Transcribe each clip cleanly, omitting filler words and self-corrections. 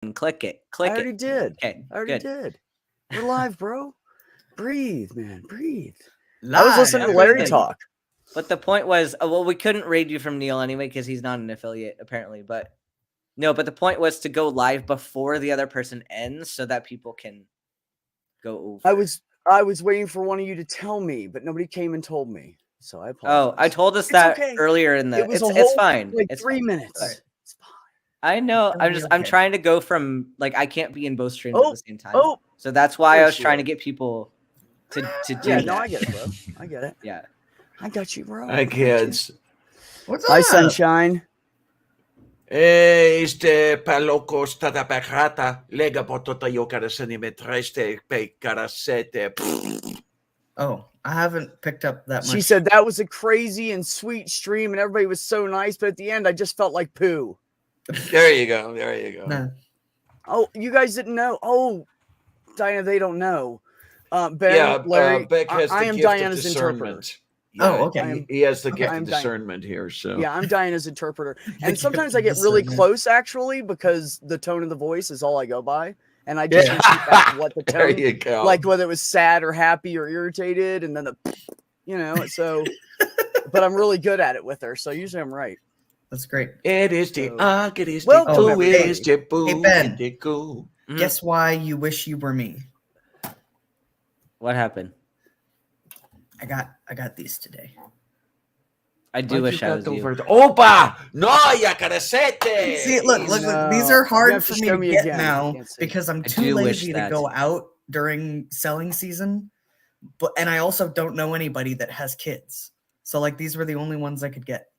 and click it. I already did. Okay, I already did. We're live, bro. Breathe, man. Breathe. Live. I was listening to Larry talk. But the point was, well, we couldn't raid you from Neil anyway because he's not an affiliate apparently. But the point was to go live before the other person ends so that people can go over. I was waiting for one of you to tell me, but nobody came and told me. So I apologize. Oh, I told us that earlier in the. It's fine. Like it's 3 fine. minutes. Right. It's fine. I know. I'm trying to go from I can't be in both streams at the same time. So that's why I was trying to get people to do that. No, I get it, bro. I get it. Yeah. I got you, bro. Hi, kids. What's up? Hi, sunshine. Paloko stata perrata, lega potota yo carasanimetreste pe carasete. Oh, I haven't picked up that much. She said that was a crazy and sweet stream and everybody was so nice, but at the end I just felt like poo. There you go. There you go. No. Oh, you guys didn't know. Oh, Diana, they don't know. Ben, Larry, Beck has I the am gift Diana's of interpreter. discernment. Yeah, Oh, okay. He has the gift I'm of discernment here. So yeah, I'm Diana's interpreter. The And sometimes gift I of get really discernment. close actually because the tone of the voice is all I go by. And I just repeat back what the there tone, you go. like whether it was sad or happy or irritated, and then so but I'm really good at it with her. So usually I'm right. That's great. It is the So- it is Welcome, the everybody. is the boo. Hey, Ben. the goo. Guess why you wish you were me? What happened? I got these today. I do wish I was you. Opa! No, ya carasete. See, look, No, these are you hard have for to me show to me get again. now I can't see. because I'm I too do wish lazy to that. go out during selling season. And I also don't know anybody that has kids. So these were the only ones I could get.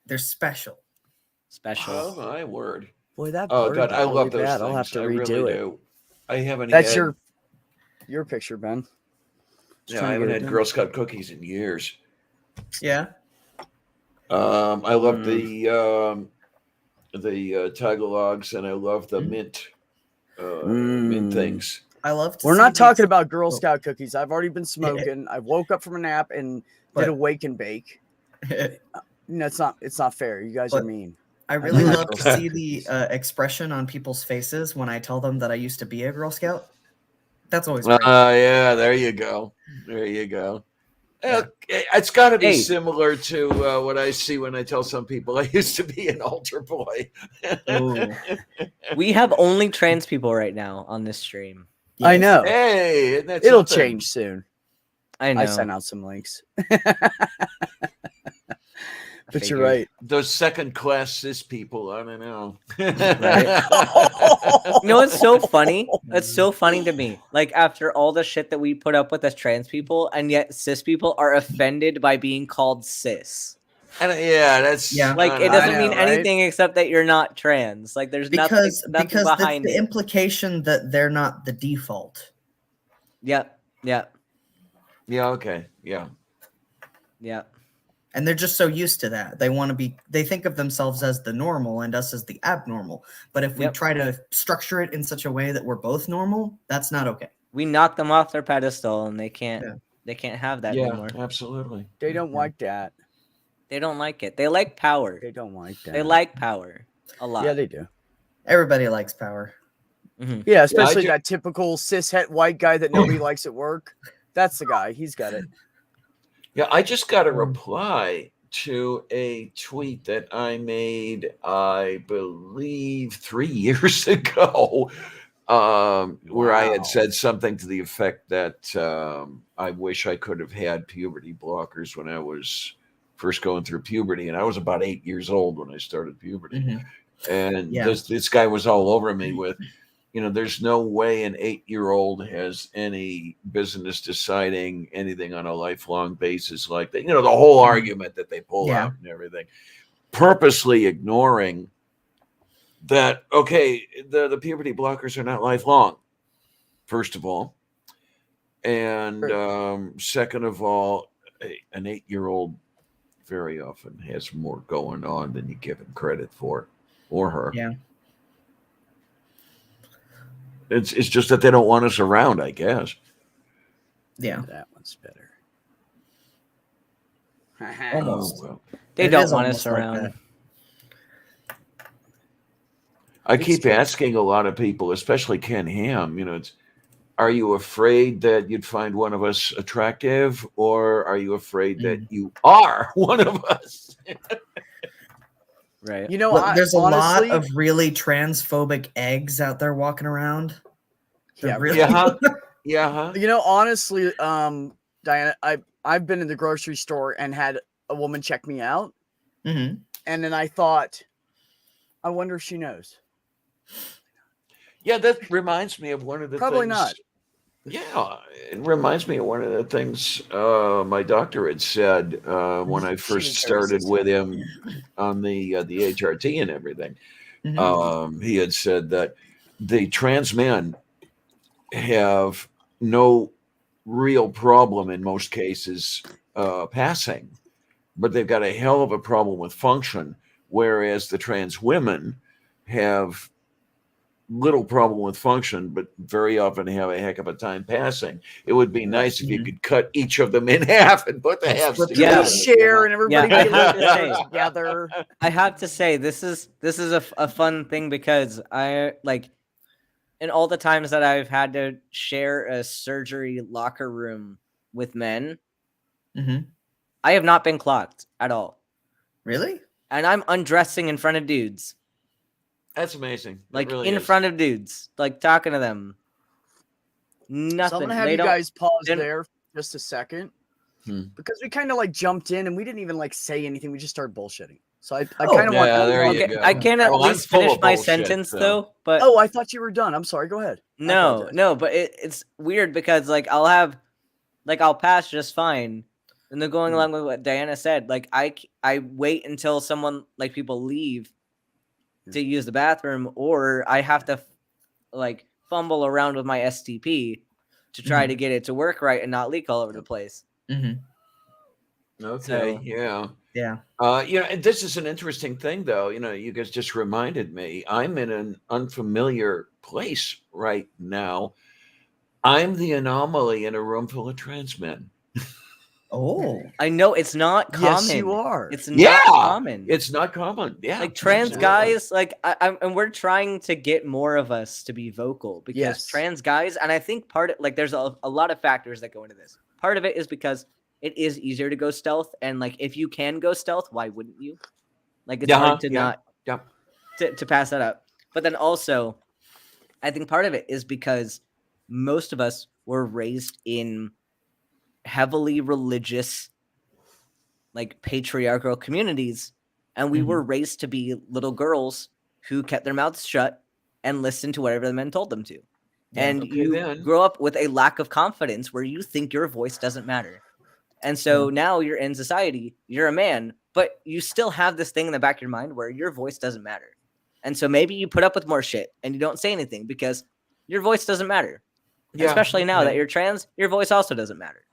They're special. Special. Oh my word! Boy, that Oh bird God, got I really love those bad. things. I'll have to I redo really it. do. I haven't. That's had, your picture, Ben. Yeah, I haven't had Girl Scout cookies in years. Yeah. I love the Tagalogs, and I love the mint things. I love to We're see not these- talking about Girl Scout cookies. I've already been smoking. I woke up from a nap and But- did a wake and bake. No, it's not fair. You guys are But- mean. I really like love Girl to Scout see the expression on people's faces when I tell them that I used to be a Girl Scout. That's always great. Yeah, there you go. There you go. It's got to be similar to what I see when I tell some people I used to be an altar boy. Ooh. We have only trans people right now on this stream. I know. Hey, isn't that It'll something? change soon. I know. I sent out some links. But you're figured. right. Those second-class cis people, I don't know. Right. You know what's so funny? It's so funny to me. After all the shit that we put up with as trans people, and yet cis people are offended by being called cis. And that's Yeah. It doesn't mean anything except that you're not trans. There's nothing because behind the it. implication that they're not the default. Yep. Yep. Yeah. Okay. Yeah. Yep. And they're just so used to that. They think of themselves as the normal and us as the abnormal. But if we try to structure it in such a way that we're both normal, that's not okay. We knock them off their pedestal, and they can't have that anymore. Absolutely. They don't like that. They don't like it. They like power. They don't like that. They like power a lot. Yeah, they do. Everybody likes power. Mm-hmm. Yeah, especially that typical cishet white guy that nobody likes at work. That's the guy. He's got it. Yeah, I just got a reply to a tweet that I made, I believe, 3 years ago, where I had said something to the effect that I wish I could have had puberty blockers when I was first going through puberty. And I was about 8 years old when I started puberty. Mm-hmm. And this guy was all over me with, there's no way an 8-year-old has any business deciding anything on a lifelong basis like that. The whole argument that they pull out and everything, purposely ignoring that. Okay, the puberty blockers are not lifelong, first of all. And second of all, an 8-year-old very often has more going on than you give him credit for, or her. Yeah. It's just that they don't want us around, I guess. Yeah. That one's better. Almost. Oh, well. They don't want us around. I It's keep true. asking a lot of people, especially Ken Ham, are you afraid that you'd find one of us attractive, or are you afraid that you are one of us? Right. You know, Look, there's a honestly, lot of really transphobic eggs out there walking around. They're yeah, really- Yeah, huh? Yeah, huh? You know, honestly, Diana, I've been in the grocery store and had a woman check me out, Mhm. and then I thought, I wonder if she knows. Yeah, that reminds me of one of the Probably things. not. Yeah, it reminds me of one of the things my doctor had said when I She first was very started sincere. with him on the HRT and everything. Mhm. He had said that the trans men have no real problem in most cases passing, but they've got a hell of a problem with function, whereas the trans women have little problem with function, but very often have a heck of a time passing. It would be nice if you Mhm. could cut each of them in half and put the halves Split the together. We Yeah. share, and everybody Yeah, I can have to live say- together. I have to say this is a fun thing because I like in all the times that I've had to share a surgery locker room with men, Mhm. I have not been clocked at all. Really? And I'm undressing in front of dudes. That's amazing. That Like really in is. front of dudes, like talking to them. So I'm Nothing. gonna have They you don't. guys pause didn't- there for just a second, Hmm. because we kind of like jumped in and we didn't even like say anything. We just started bullshitting. So I Oh, kind of yeah, want. there you Okay, go. I can at Well, I'm least full finish of my bullshit, sentence so. though. But Oh, I thought you were done. I'm sorry. Go ahead. I no, apologize. no. But it's weird because like I'll pass just fine. And then going along with what Diana said, like I wait until someone like people leave to use the bathroom, or I have to like fumble around with my STP to try to get it to work right and not leak all over the place. Mhm. Okay, So- yeah. Yeah. And this is an interesting thing, though. You guys just reminded me. I'm in an unfamiliar place right now. I'm the anomaly in a room full of trans men. Oh. I know it's not common. Yes, you are. It's Yeah, not common. It's not common. Yeah, like trans absolutely. guys, like and we're trying to get more of us to be vocal because Yes. trans guys, and I think part of like there's a lot of factors that go into this. Part of it is because it is easier to go stealth, and like if you can go stealth, why wouldn't you? Like it's hard to not to pass that up. But then also, I think part of it is because most of us were raised in heavily religious, like patriarchal communities, and we were raised to be little girls who kept their mouths shut and listened to whatever the men told them to. Yeah, And okay, you then. grow up with a lack of confidence where you think your voice doesn't matter. And so now you're in society, you're a man, but you still have this thing in the back of your mind where your voice doesn't matter. And so maybe you put up with more shit and you don't say anything because your voice doesn't matter. Yeah, Especially now okay. that you're trans, your voice also doesn't matter.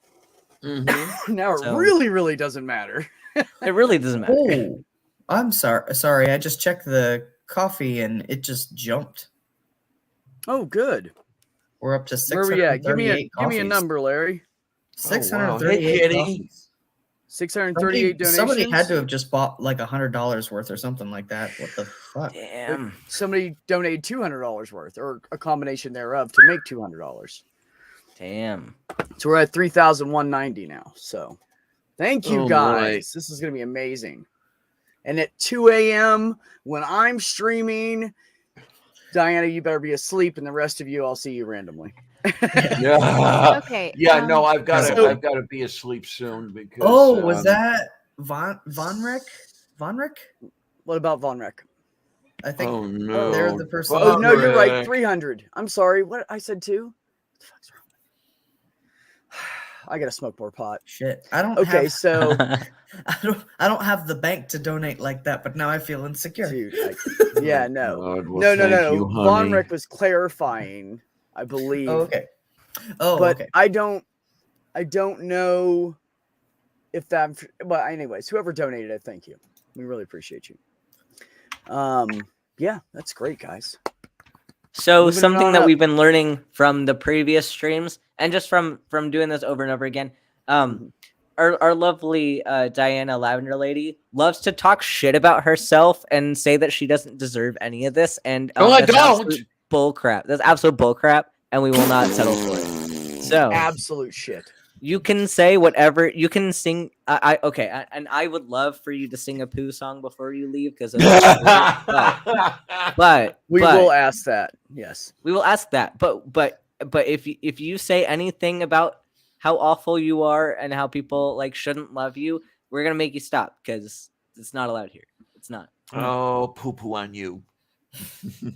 Mhm. Now it So- really, really doesn't matter. It really doesn't matter. Oh. I'm sorry. Sorry, I just checked the coffee and it just jumped. Oh, good. We're up to Where are we at? Give me a 638 number, Larry. Oh, wow. 638 Hey, Kitty. coffees. 638 donations. Somebody had to have just bought like $100 worth or something like that. What the fuck? Damn. Somebody donated $200 worth, or a combination thereof, to make $200. Damn. So we're at 3,190 now. So thank you Oh, guys. This is gonna be amazing. And at 2 a.m. when I'm streaming, Diana, you better be asleep, and the rest of you, I'll see you randomly. Yeah. Okay. Yeah, no, I've got So- to be asleep soon because. Oh, was that Vonrick? Vonrick? What about Von Reck? I think Oh no, they're the person- Oh no, you're right. Vonrick. 300. I'm sorry. What I said 2? What the fuck's wrong with me? I gotta smoke more pot. shit. I don't Okay, have, so I don't have the bank to donate like that, but now I feel insecure. dude, yeah, no. God, well, No. thank you, Von honey. Reck was clarifying, I believe. Oh, okay. Oh, But okay. I don't know if that. But anyways, whoever donated it, thank you. We really appreciate you. Yeah, that's great, guys. So Moving something on that up. we've been learning from the previous streams and just from doing this over and over again, our lovely Diana Lavender lady loves to talk shit about herself and say that she doesn't deserve any of this. And No, I that's don't. absolute bull crap. That's absolute bull crap, and we will not settle for it. So Absolute shit. you can say whatever. You can sing. Okay, and I would love for you to sing a poo song before you leave because but We will ask that. Yes. we will ask that. But if you say anything about how awful you are and how people like shouldn't love you, we're gonna make you stop because it's not allowed here. It's not. Oh, poo poo on you.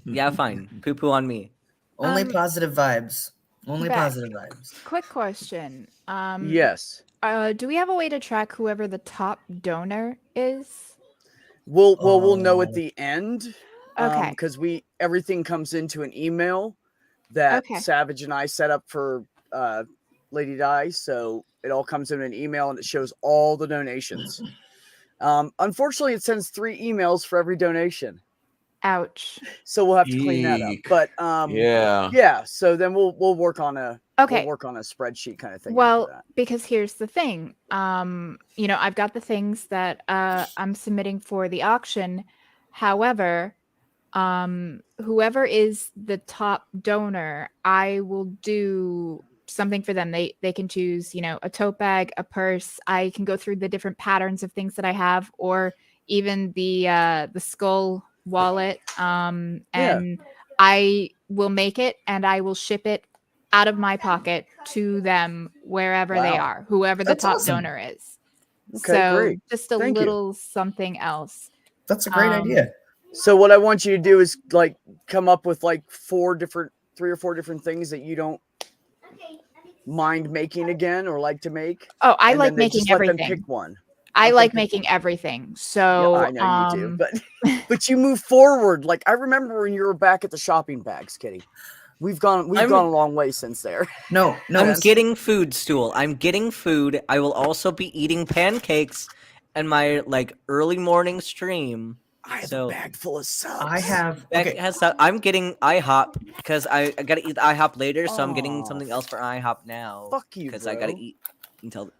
Yeah, fine. Poo poo on me. Only positive vibes. Only Beck. positive vibes. Quick question. Yes. Do we have a way to track whoever the top donor is? We'll know at the end. Okay. Because everything comes into an email that Okay. Savage and I set up for Lady Di. So it all comes in an email and it shows all the donations. Unfortunately, it sends 3 emails for every donation. Ouch. So we'll have to clean that up. Eek. But Yeah. So then we'll work on a Okay. we'll work on a spreadsheet kind of thing. Well, after that. because here's the thing. I've got the things that I'm submitting for the auction. However, whoever is the top donor, I will do something for them. They can choose, a tote bag, a purse. I can go through the different patterns of things that I have, or even the skull wallet. And I will make it and I will ship it out of my pocket to them wherever they Wow. are, whoever the That's top awesome. donor is. Okay, So great. just a Thank you. little something else. That's a great idea. So what I want you to do is like come up with like 3 or 4 different things that you don't mind making again or like to make. Oh, I and like then they making just let them everything. pick one. I Okay, like pick making one. everything. So I know you do, but you move forward. Like I remember when you were back at the shopping bags, Kitty. We've gone a long way since there. No, I'm it's- getting food, Stool. I'm getting food. I will also be eating pancakes and my early morning stream. I have So- a bag full of subs. I have. Beck Okay, has some- I'm getting IHOP because I gotta eat the IHOP later, so I'm getting Aw, something else for IHOP now. Fuck you, because I gotta bro. eat until.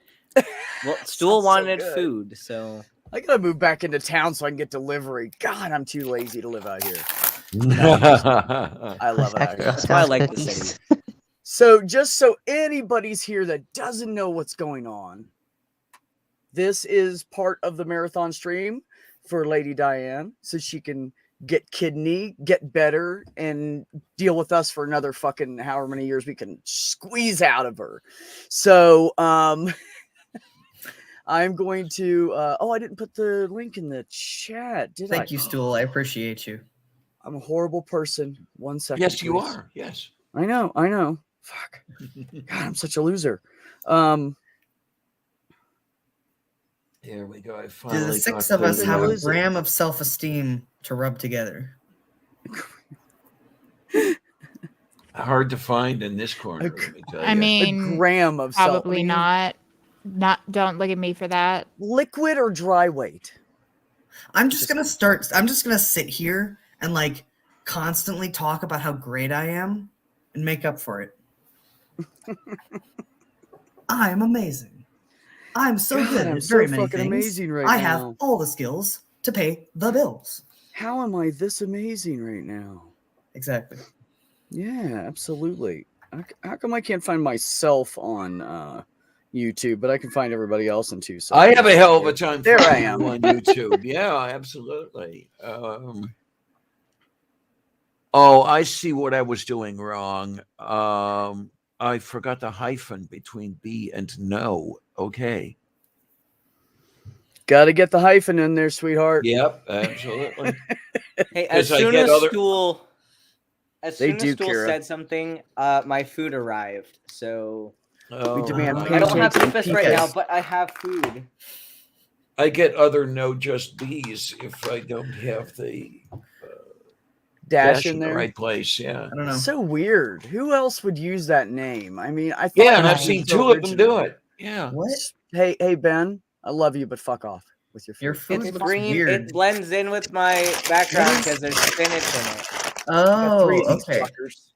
Well, Stool so wanted good. food, so I gotta move back into town so I can get delivery. God, I'm too lazy to live out here. I love it out here. that's why I like the city. So just so anybody's here that doesn't know what's going on, this is part of the marathon stream for Lady Diane so she can get kidney, get better, and deal with us for another fucking however many years we can squeeze out of her. So I'm going to I didn't put the link in the chat, did I? thank you, Stool. I appreciate you. I'm a horrible person. 1 second. Yes, you please. are. Yes. I know. Fuck. God, I'm such a loser. Here we go. I Do finally the 6 got of us the, have a is it? gram of self-esteem to rub together? hard to find in this corner. Let me tell I you. mean, A gram of probably salt. not. Don't look at me for that. Liquid or dry weight? I'm just gonna sit here and constantly talk about how great I am and make up for it. I am amazing. I'm so God, good I'm at so very many fucking things. amazing right I now. have all the skills to pay the bills. How am I this amazing right now? Exactly. Yeah, absolutely. How come I can't find myself on YouTube, but I can find everybody else in 2 seconds? I have a hell of a time. There I finding am. you on YouTube. Yeah, absolutely. Oh, I see what I was doing wrong. I forgot the hyphen between B and no. Okay. Got to get the hyphen in there, sweetheart. Yep, absolutely. Hey, as 'Cause I soon get as other- Stool, as They soon do, as Stool Kira. said something, my food arrived. So Oh, demand I don't have Pancakes and breakfast right now, pizzas. but I have food. I get other no just B's if I don't have the Dash in the there. right place. Yeah. I don't know. So weird. Who else would use that name? I mean, I thought Yeah, and it I've was seen so 2 of them do original. it. Yeah. What? Hey, Ben, I love you, but fuck off with your food. Your food It's looks green. weird. It blends in with my background What is- because there's spinach in it. I got 3 Oh, of these okay. fuckers.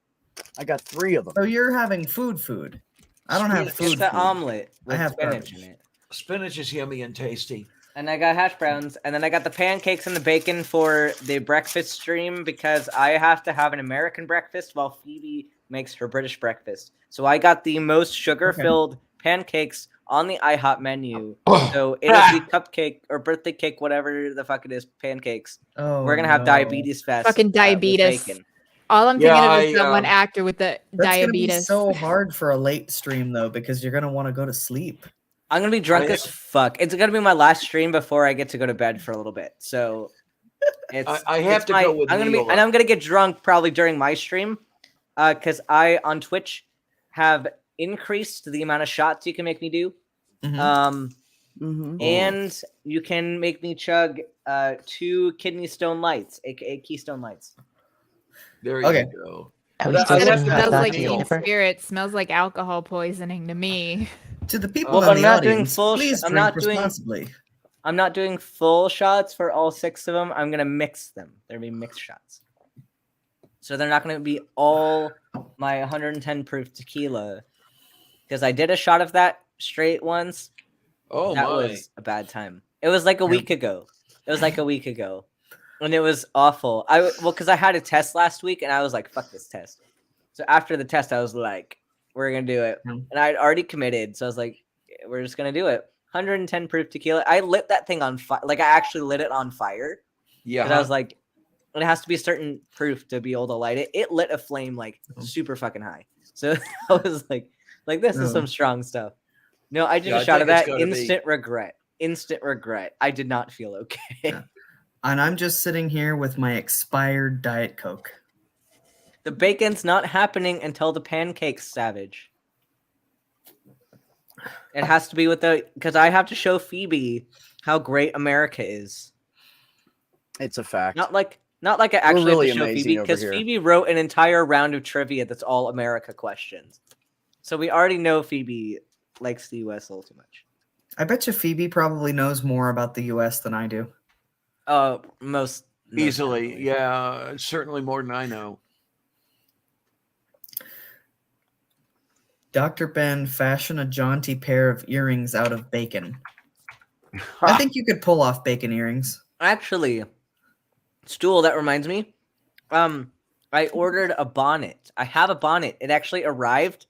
I got 3 of them. So you're having food. I don't have food. It's an omelet with have spinach garbage. in it. Spinach is yummy and tasty. And I got hash browns, and then I got the pancakes and the bacon for the breakfast stream because I have to have an American breakfast while Phoebe makes her British breakfast. So I got the most sugar-filled pancakes on the IHOP menu. So it'll be cupcake or birthday cake, whatever the fuck it is, pancakes. Oh, We're gonna have diabetes fest. Fucking with diabetes. bacon. All I'm thinking of is that one I, actor with the That's gonna be diabetes. so hard for a late stream though, because you're gonna want to go to sleep. I'm gonna be drunk as fuck. It's gonna be my last stream before I get to go to bed for a little bit. So it's I have it's to my, go with I'm gonna be, Neil. and I'm gonna get drunk probably during my stream, because I on Twitch have increased the amount of shots you can make me do. Mhm. And you can make me chug 2 kidney stone lights, aka Keystone Lights. There Okay. you go. Are we But still I It have seeing to hot smells go like with dogs teen Neil. forever? spirit. Smells like alcohol poisoning to me. To the people Well, in I'm the not doing audience, full please I'm drink not doing- responsibly. I'm not doing full shots for all 6 of them. I'm gonna mix them. There'll be mixed shots. So they're not gonna be all my 110 proof tequila. Because I did a shot of that straight once. Oh That my! was a bad time. It was like a week ago. And it was awful. Because I had a test last week and I was like, fuck this test. So after the test, I was like, we're gonna do it. Yeah. And I'd already committed. So I was like, we're just gonna do it. 110 proof tequila. I lit that thing on fire. Like I actually lit it on fire. Yeah, Because I was like, it has to be a certain proof to be able to light it. It lit a flame like Oh. super fucking high. So I was like this is Oh. some strong stuff. No, I did Yeah, a I shot of think it's that. gotta be- Instant regret. Instant regret. I did not feel okay. Yeah. And I'm just sitting here with my expired Diet Coke. The bacon's not happening until the pancakes, Savage. It has to be with because I have to show Phoebe how great America is. It's a fact. Not like I actually really have to show amazing Phoebe over because here. Phoebe wrote an entire round of trivia that's all America questions. So we already know Phoebe likes the US a little too much. I bet you Phoebe probably knows more about the US than I do. Most easily. definitely. Yeah, certainly more than I know. Dr. Ben, fashion a jaunty pair of earrings out of bacon. I think you could pull off bacon earrings. Actually, Stool, that reminds me. I ordered a bonnet. I have a bonnet. It actually arrived,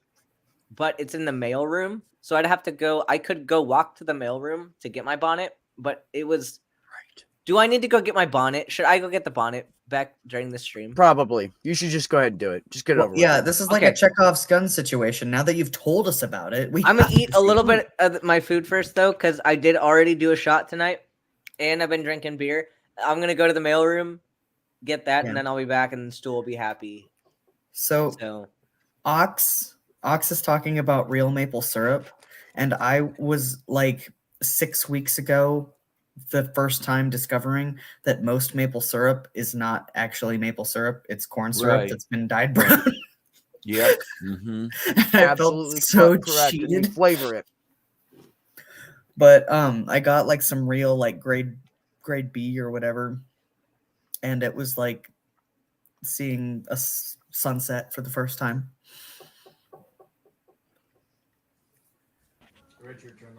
but it's in the mail room. So I'd have to go. I could go walk to the mail room to get my bonnet, but it was right. Do I need to go get my bonnet? Should I go get the bonnet back during the stream? Probably. You should just go ahead and do it. Just get it over with. Yeah, this is like a Okay. Chekhov's gun situation. Now that you've told us about it, I'm gonna eat a little bit. bit of my food first, though, because I did already do a shot tonight, and I've been drinking beer. I'm gonna go to the mail room, get that, Yeah. and then I'll be back, and Stool will be happy. So So Ox is talking about real maple syrup, and I was like 6 weeks ago the first time discovering that most maple syrup is not actually maple syrup. It's corn syrup Right. that's been dyed brown. Yep. Mm-hmm. I Absolutely felt so correct. And you cheated. flavor it. But I got like some real like grade B or whatever, and it was like seeing a sunset for the first time.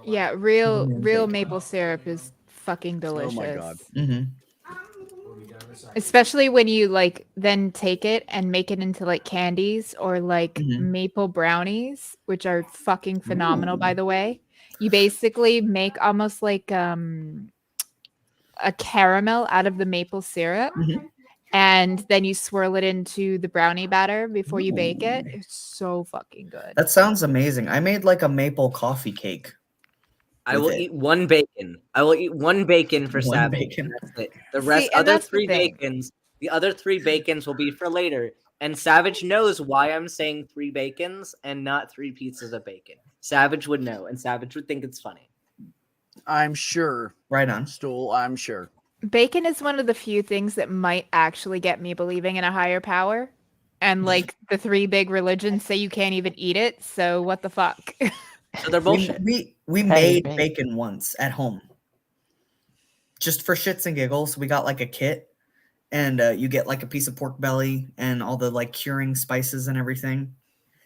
Yeah, real Bacon. maple syrup is fucking delicious. Oh my God. Mm-hmm. Especially when you like then take it and make it into like candies or like Mhm. maple brownies, which are fucking phenomenal by the way. You basically make almost like a caramel out of the maple syrup Mhm. and then you swirl it into the brownie batter before you bake it. It's so fucking good. That sounds amazing. I made like a maple coffee cake. I with will it. eat one bacon. I will eat one bacon for One Savage. bacon. That's it. The See, rest, and other that's the 3 thing. bacons. The other 3 bacons will be for later. And Savage knows why I'm saying 3 bacons and not 3 pieces of bacon. Savage would know, and Savage would think it's funny. I'm sure. Right on. Stool, I'm sure. Bacon is one of the few things that might actually get me believing in a higher power. And like the 3 big religions say you can't even eat it, so what the fuck? So they're bullshit. We Hey, made babe. bacon once at home. Just for shits and giggles. We got like a kit, and you get like a piece of pork belly and all the like curing spices and everything.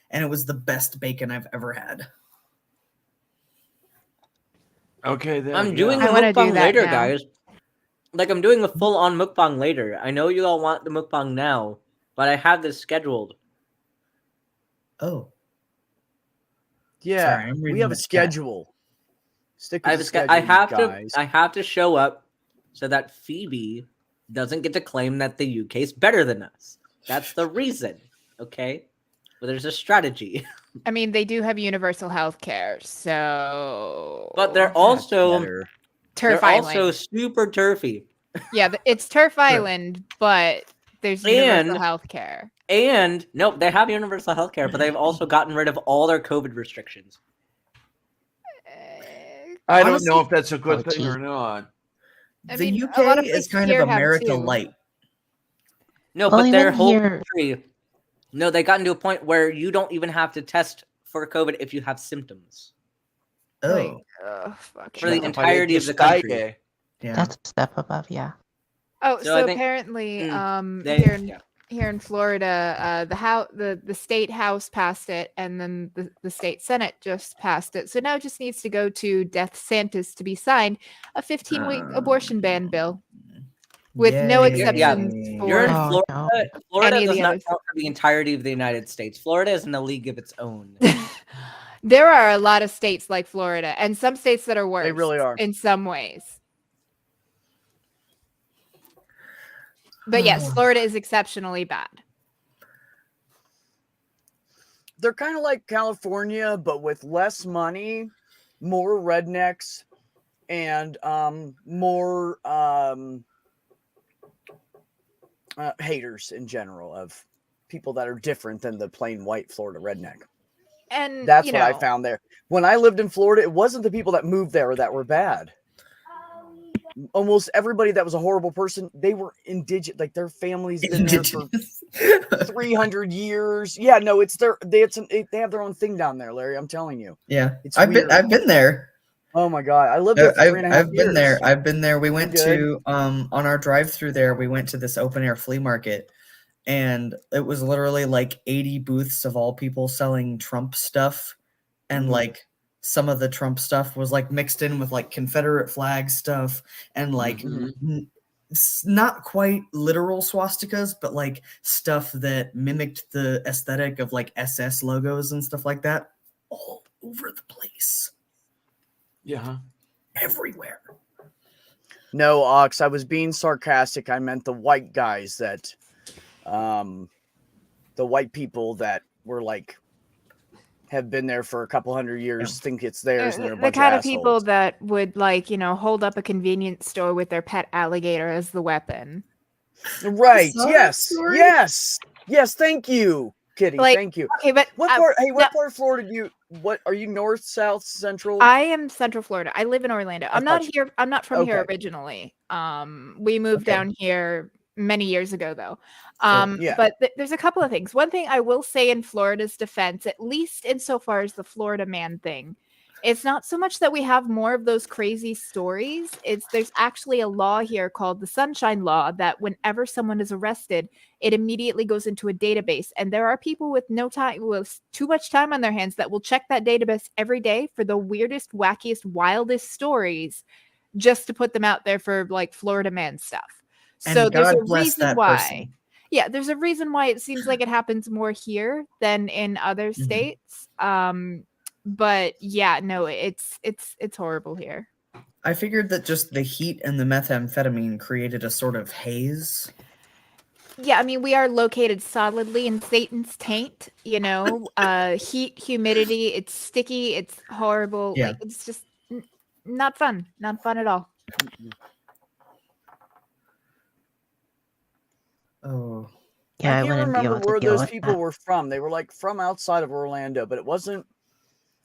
And it was the best bacon I've ever had. Okay, then I'm doing I the wanna do mukbang that later, now. guys. Like, I'm doing a full-on mukbang later. I know you all want the mukbang now, but I have this scheduled. Oh, Yeah, sorry, I'm we reading have a the chat. schedule. Stick I with have the a schedule, I guys. have to show up so that Phoebe doesn't get to claim that the UK is better than us. That's the reason, okay? But there's a strategy. I mean, they do have universal health care, so. But they're That's also better. Turf they're Island. also super turfy. Yeah, it's Turf Island, but there's universal And health care. and nope, they have universal health care, but they've also gotten rid of all their COVID restrictions. I don't know Honestly- if that's a good thing gee. or not. I The mean, a UK lot of is places kind of here have America too. light. No, Well, but their even whole here- country. No, they gotten to a point where you don't even have to test for COVID if you have symptoms Oh, Like, fuck. for the Cioè, entirety of the stai country. che- yeah. That's a step above, yeah. Oh, So so, I think- apparently, they- here in Florida, the state house passed it, and then the state senate just passed it. So now it just needs to go to Death Santis to be signed, a 15-week abortion ban bill with no Yay. exceptions You're in for Oh, Florida. no. Florida any of does the not others. count for the entirety of the United States. Florida is in a league of its own. There are a lot of states like Florida, and some states that are worse. really are. In some ways. But yes, Florida is exceptionally bad. They're kind of like California, but with less money, more rednecks, and more haters in general of people that are different than the plain white Florida redneck. And That's you what I know, found there. When I lived in Florida, it wasn't the people that moved there that were bad. Almost everybody that was a horrible person, they were indigenous. Like their families been there for 300 years. Yeah, no, it's they have their own thing down there, Larry. I'm telling you. Yeah, It's I've weird. been there. Oh my god, I lived there for 3.5 I've years. been there. I've been there. We went good. to on our drive through there. We went to this open air flea market, and it was literally like 80 booths of all people selling Trump stuff, and like some of the Trump stuff was like mixed in with like Confederate flag stuff and like not quite literal swastikas, but like stuff that mimicked the aesthetic of like SS logos and stuff like that all over the place. Yeah. Everywhere. No, Ox, I was being sarcastic. I meant the white guys that, the white people that were like, have been there for a couple hundred years, think it's theirs, and they're a the bunch kind of of people assholes. that would like, hold up a convenience store with their pet alligator as the weapon. Right? saw that Yes, story? yes. Thank you, Kitty. Like, Thank you. Okay, but What part? Hey, what no, part of Florida do you? What are you? North, south, central? I am Central Florida. I live in Orlando. I'm not thought here. I'm not from here Okay. originally. We moved Okay. down here many years ago, though. yeah. But there's a couple of things. One thing I will say in Florida's defense, at least insofar as the Florida man thing, it's not so much that we have more of those crazy stories. There's actually a law here called the Sunshine Law that whenever someone is arrested, it immediately goes into a database. And there are people with too much time on their hands that will check that database every day for the weirdest, wackiest, wildest stories just to put them out there for like Florida man stuff. And So there's God a bless reason that why. person. Yeah, there's a reason why it seems like it happens more here than in other states. But yeah, no, it's horrible here. I figured that just the heat and the methamphetamine created a sort of haze. Yeah, I mean, we are located solidly in Satan's taint, heat, humidity, it's sticky, it's horrible. Yeah. Like, it's just not fun. Not fun at all. Oh. Yeah, I can't wouldn't be remember able to where deal those with people that. were from. They were like from outside of Orlando, but it wasn't.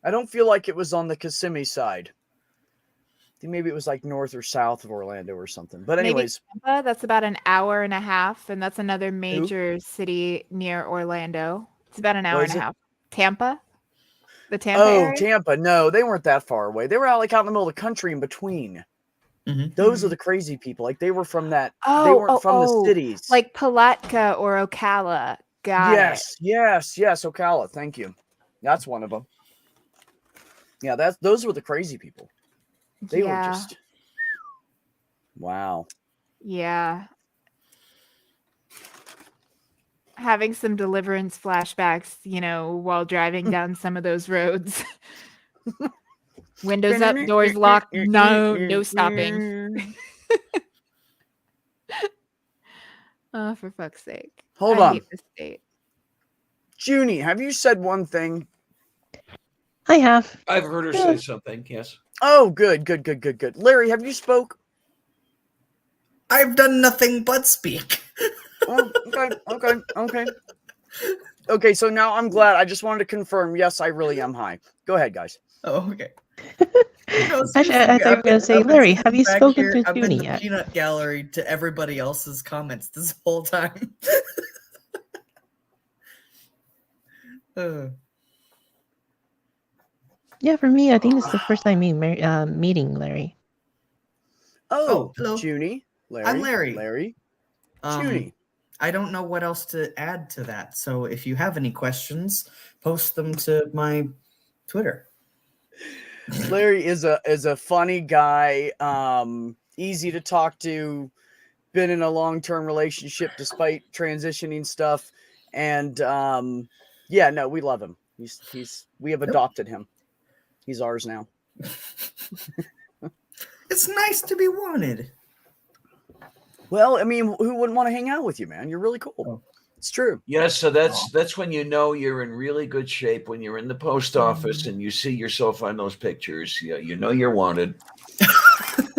I don't feel like it was on the Kissimmee side. I think maybe it was like north or south of Orlando or something. But anyways, Maybe Tampa, that's about an hour and a half, and that's another major city near Orlando. It's about an hour and a half. Tampa? The Tampa area? Tampa. No, they weren't that far away. They were out in the middle of the country in between. Those are the crazy people. Like they were from that. They weren't from the cities. Like Palatka or Ocala. Got it. Yes. Ocala. Thank you. That's one of them. Yeah, those were the crazy people. They were Yeah. just wow. Yeah. Having some Deliverance flashbacks, while driving down some of those roads. Windows up, doors locked. No stopping. Oh, for fuck's sake. Hold I on. hate this state. Junie, have you said one thing? I have. I've heard her say something. Yes. Oh, good. Larry, have you spoke? I've done nothing but speak. Oh, okay. Okay, so now I'm glad. I just wanted to confirm. Yes, I really am high. Go ahead, guys. Oh, okay. Actually, I thought you were going to say, Larry, have you spoken to I've been Junie the yet? peanut gallery to everybody else's comments this whole time. Yeah, for me, I think this is the first time meeting Larry. Oh, hello. Junie. Larry. I'm Larry. Larry. Junie. I don't know what else to add to that. So if you have any questions, post them to my Twitter. Larry is a funny guy, easy to talk to, been in a long-term relationship despite transitioning stuff, and yeah, no, we love him. We have adopted him. He's ours now. It's nice to be wanted. Well, I mean, who wouldn't want to hang out with you, man? You're really cool. Oh. It's true. Yes, so that's when you know you're in really good shape. When you're in the post office and you see yourself on those pictures, you know you're wanted.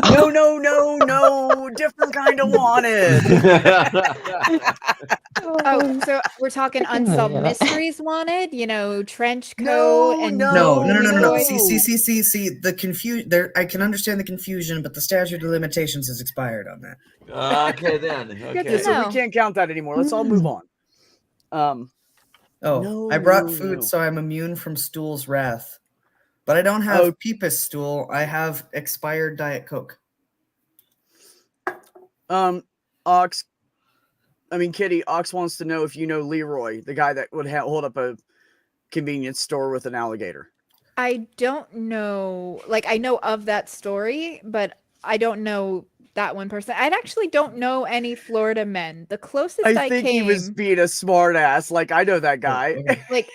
No, different kind of wanted. Oh, so we're talking unsolved mysteries wanted, trench coat and No. No. See the confusion there. I can understand the confusion, but the statute of limitations has expired on that. Okay, then. Good Okay. to So know. we can't count that anymore. Let's all move on. I brought food, so I'm immune from stool's wrath. But I don't have Peepus stool. I have expired Diet Coke. Kitty, Ox wants to know if you know Leroy, the guy that would hold up a convenience store with an alligator. I don't know. I know of that story, but I don't know that one person. I actually don't know any Florida men. The closest I think came, he was being a smart ass. I know that guy.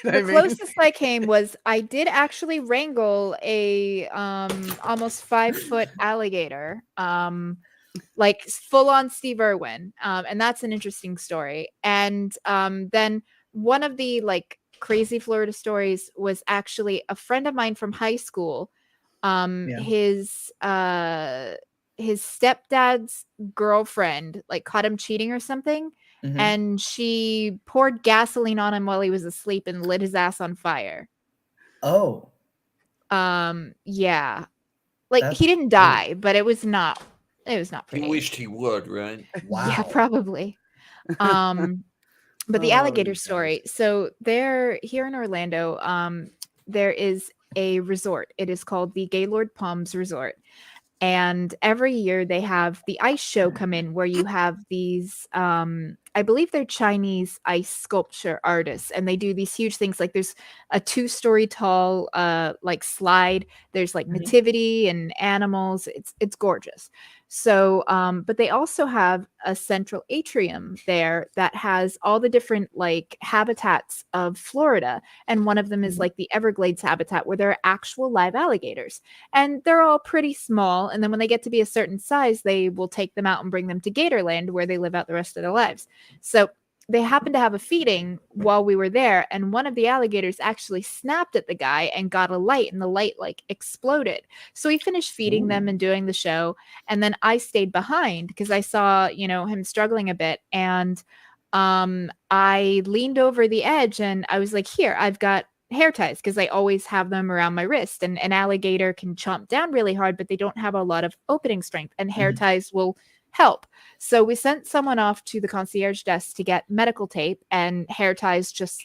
The closest I came was I did actually wrangle a almost 5-foot alligator. Full on Steve Irwin. And that's an interesting story. And then one of the crazy Florida stories was actually a friend of mine from high school. His stepdad's girlfriend caught him cheating or something. Mm-hmm. And she poured gasoline on him while he was asleep and lit his ass on fire. Oh. Yeah. He didn't die, but it was not pretty. He wished he would, right? Wow. Yeah, probably. But the alligator story. So here in Orlando, there is a resort. It is called the Gaylord Palms Resort. And every year they have the ice show come in where you have these, I believe they're Chinese ice sculpture artists. And they do these huge things. There's a 2-story tall, slide. There's nativity and animals. It's gorgeous. So, but they also have a central atrium there that has all the different habitats of Florida. And one of them is the Everglades habitat where there are actual live alligators. And they're all pretty small. And then when they get to be a certain size, they will take them out and bring them to Gatorland where they live out the rest of their lives. So they happened to have a feeding while we were there, and one of the alligators actually snapped at the guy and got a light, and the light exploded. So he finished feeding them and doing the show, and then I stayed behind because I saw him struggling a bit, and I leaned over the edge and I was like, here, I've got hair ties because I always have them around my wrist, and an alligator can chomp down really hard, but they don't have a lot of opening strength, and hair ties will help. So we sent someone off to the concierge desk to get medical tape and hair ties just,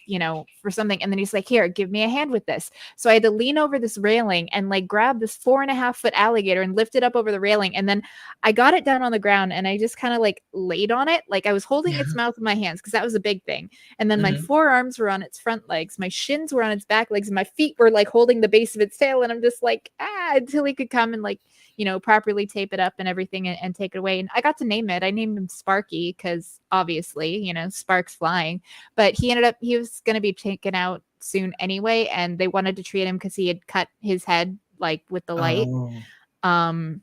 for something. And then he's like, here, give me a hand with this. So I had to lean over this railing and grab this 4.5-foot alligator and lift it up over the railing. And then I got it down on the ground and I just kind of laid on it. I was holding its mouth with my hands because that was a big thing. And then my forearms were on its front legs. My shins were on its back legs. And my feet were holding the base of its tail. And I'm just until he could come and properly tape it up and everything and take it away. And I got to name it. I named him Sparky because obviously, sparks flying. But he was going to be taken out soon anyway, and they wanted to treat him because he had cut his head like with the light. Oh.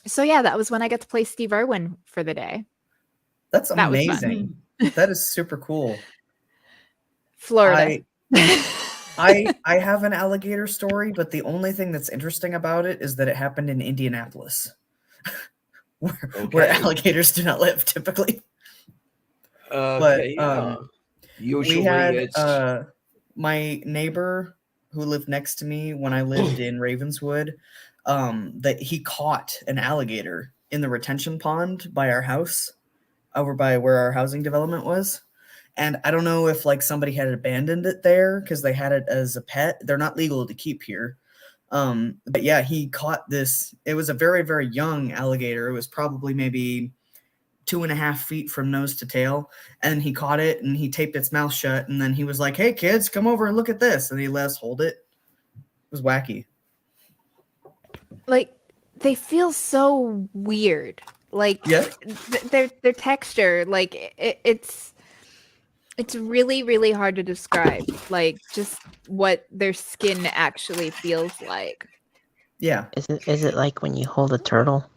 So yeah, that was when I got to play Steve Irwin for the day. That's That was fun. amazing. That is super cool. Florida. I have an alligator story, but the only thing that's interesting about it is that it happened in Indianapolis, where alligators do not live typically. Okay, But usually we had it's my neighbor who lived next to me when I lived in Ravenswood, that he caught an alligator in the retention pond by our house, over by where our housing development was. And I don't know if like somebody had abandoned it there because they had it as a pet. They're not legal to keep here. But yeah, he caught this. It was a very, very young alligator. It was probably maybe 2.5 feet from nose to tail. And he caught it and he taped its mouth shut. And then he was like, "Hey kids, come over and look at this." And he let us hold it. It was wacky. Like, they feel so weird. Like, Yeah. their texture, like it's really, really hard to describe, like just what their skin actually feels like. Yeah. Is it like when you hold a turtle?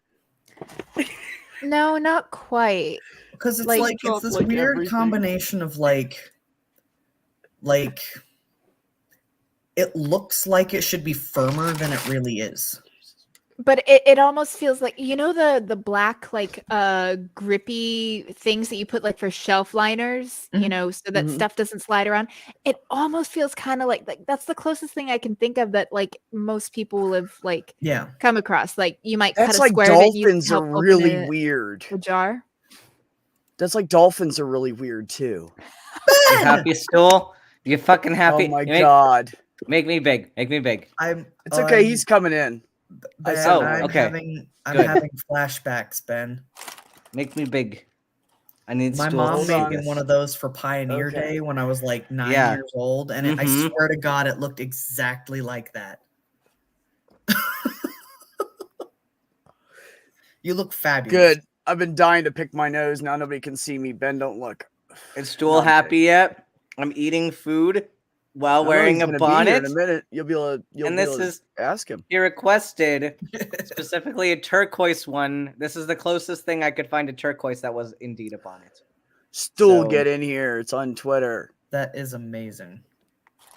No, not quite. Because it's Like- like it's this Like weird everything. combination of like it looks like it should be firmer than it really is. But it almost feels like, the black like grippy things that you put like for shelf liners, so that Mhm. stuff doesn't slide around. It almost feels kind of like that's the closest thing I can think of that like most people will have like Yeah. come across. Like you might That's cut a like square of it and use it to dolphins are help open really weird. a jar. That's like dolphins are really weird too. You happy, Stool? You fucking happy? Oh my You god. Make me big. Make me big. It's okay, he's coming in. I Ben, saw I'm okay. I'm Good. having flashbacks, Ben. Make me big. I need My Stool mom to Hold see made on. me this. one of those for Pioneer Okay. Day when I was like 9 Yeah. years old, and I Mhm. swear to God, it looked exactly like that. You look fabulous. Good. I've been dying to pick my nose. Now nobody can see me. Ben, don't look. Is Stool No, I'm happy kidding. yet? I'm eating food while I know wearing he's a gonna be here bonnet. in a minute. You'll be able to. And this is ask him. he requested specifically a turquoise one. This is the closest thing I could find to turquoise that was indeed a bonnet. Stool, So- get in here. It's on Twitter. That is amazing.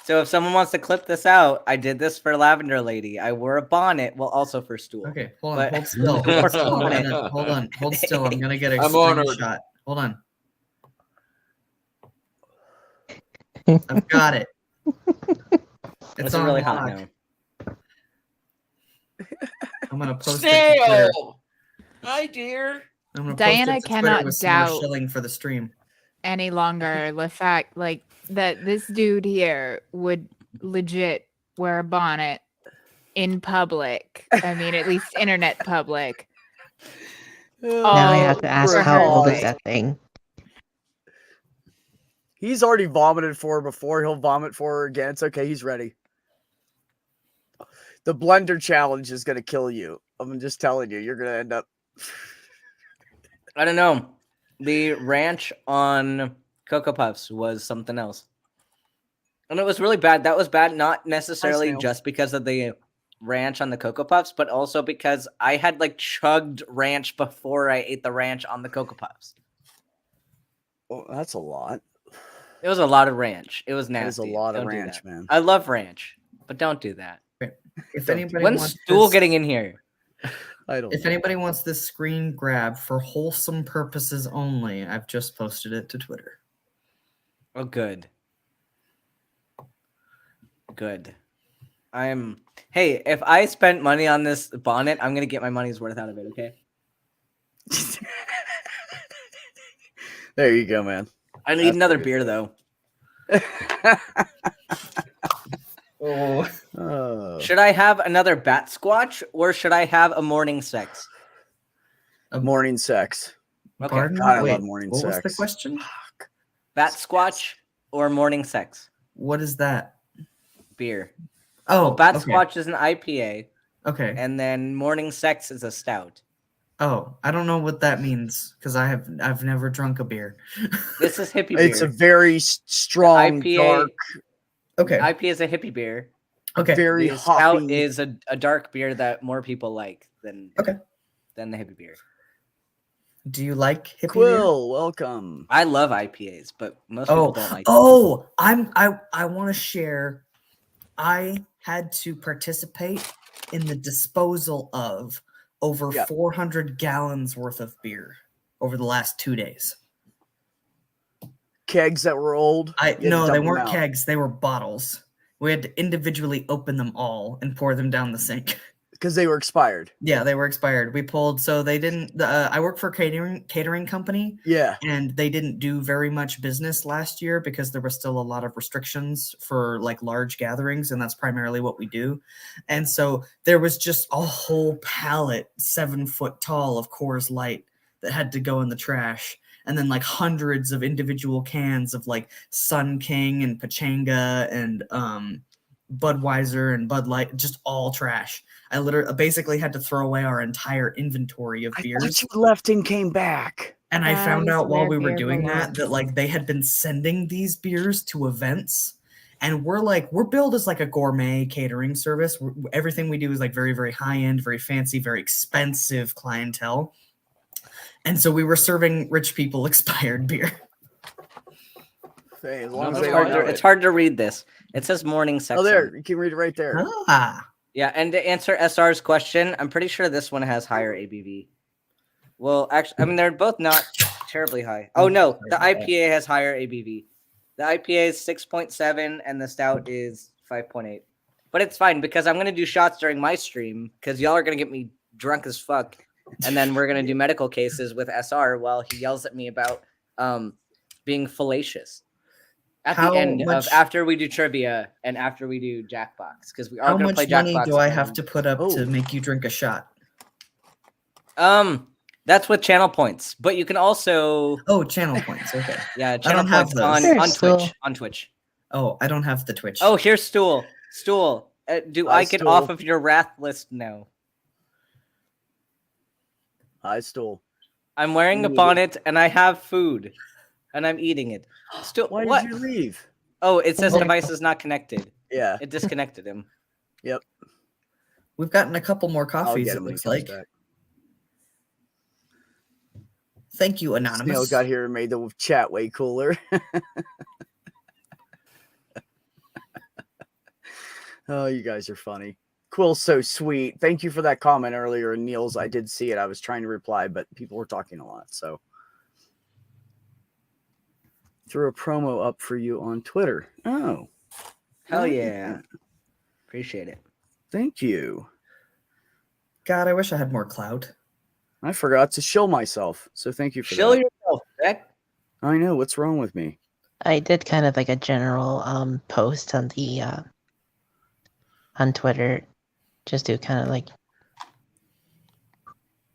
So if someone wants to clip this out, I did this for Lavender Lady. I wore a bonnet, well, also for Stool. Okay, hold on, But- hold still. Hold still. Hold still. I'm gonna get a I'm honored. screenshot. Hold on. I've got it. It's on really hot lock. now. I'm gonna post it to Twitter. Snail. Hi, dear. I'm gonna Diana post it to Twitter cannot with some more doubt- shilling for the stream. Any longer the fact like that this dude here would legit wear a bonnet in public. I mean, at least internet public. Now I have Oh, to ask, for how her old is sake. that thing? He's already vomited for her before. He'll vomit for her again. It's okay. He's ready. The blender challenge is going to kill you. I'm just telling you. You're going to end up. I don't know. The ranch on Cocoa Puffs was something else. And it was really bad. That was bad, not necessarily Snail. just because of the ranch on the Cocoa Puffs, but also because I had like chugged ranch before I ate the ranch on the Cocoa Puffs. Oh, that's a lot. It was a lot of ranch. It was That is nasty. a lot of Don't do ranch, that. man. I love ranch, but don't do that. If Don't- anybody When's wants Stool this, getting in here? I don't. if anybody wants this screen grab for wholesome purposes only, I've just posted it to Twitter. Oh, good. Good. Hey, if I spent money on this bonnet, I'm gonna get my money's worth out of it, okay? There you go, man. I need That's another pretty beer though. Oh, Oh. Should I have another bat squatch or should I have a morning sex? Morning sex. Okay. pardon? God, I Wait, love morning what was the sex. question? Bat squatch or morning sex? What is that? Beer. Oh, Well, bat okay. squatch is an IPA. Okay. and then morning sex is a stout. Oh, I don't know what that means because I've never drunk a beer. This is hippie It's a beer. very strong, IPA dark, Okay. IPA is a hippie beer. Okay. very The stout hoppy. is a dark beer that more people like than Okay. than the hippie beer. Do you like hippie beer? Quill, welcome. I love IPAs, but most people don't like. I want to share. I had to participate in the disposal of over 400 gallons worth of beer over the last 2 days. Kegs that were old. No, they weren't kegs. They were bottles. We had to individually open them all and pour them down the sink. Because they were expired. Yeah, they were expired. We pulled, so they didn't. I work for a catering company. Yeah. And they didn't do very much business last year because there was still a lot of restrictions for like large gatherings, and that's primarily what we do. And so there was just a whole pallet, 7 foot tall, of Coors Light that had to go in the trash. And then like hundreds of individual cans of like Sun King and Pachanga and Budweiser and Bud Light, just all trash. I literally basically had to throw away our entire inventory of beers. I thought you left and came back. And I found out while we were beer doing belongs. that like they had been sending these beers to events. And we're billed as like a gourmet catering service. Everything we do is like very, very high end, very fancy, very expensive clientele. And so we were serving rich people expired beer. Hey, as long No, as It's they hard, are. it's hard to read this. It says morning sex. Oh, there. on- You can read it right there. Ah. Yeah, and to answer SR's question, I'm pretty sure this one has higher ABV. Well, actually, I mean they're both not terribly high. Oh no, the IPA has higher ABV. The IPA is 6.7 and the stout is 5.8. But it's fine because I'm gonna do shots during my stream because y'all are gonna get me drunk as fuck, and then we're gonna do medical cases with SR while he yells at me about being fallacious. At How the end much- of after we do trivia and after we do Jackbox, because we are How going to much play money Jackbox. do I at the have end. to put up to Oh. make you drink a shot? That's with channel points, but you can also Oh, channel points. Okay. channel don't have points those. on Sure, still. Twitch. On Twitch. Oh, I don't have the Twitch. Oh, here's Stool. Stool. Do Hi, I get Stool. off of your wrath list? No. I stole. I'm wearing a Ooh. bonnet and I have food, and I'm eating it. Stool. Why What? did you leave? Oh, it says Oh. device is not connected. Yeah. It disconnected him. We've gotten a couple more I'll coffees, get it him when he looks comes like. back. Thank you, Snail Anonymous. got here and made the chat way cooler. Oh, you guys are funny. Quill's so sweet. Thank you for that comment earlier. And Niels, I did see it. I was trying to reply, but people were talking a lot. So threw a promo up for you on Twitter. Oh, Hell Right. yeah. Appreciate it. thank you. God, I wish I had more clout. I forgot to shill myself. So thank you for Chill that. yourself, Beck. I know. What's wrong with me? I did kind of like a general post on the on Twitter, just to kind of like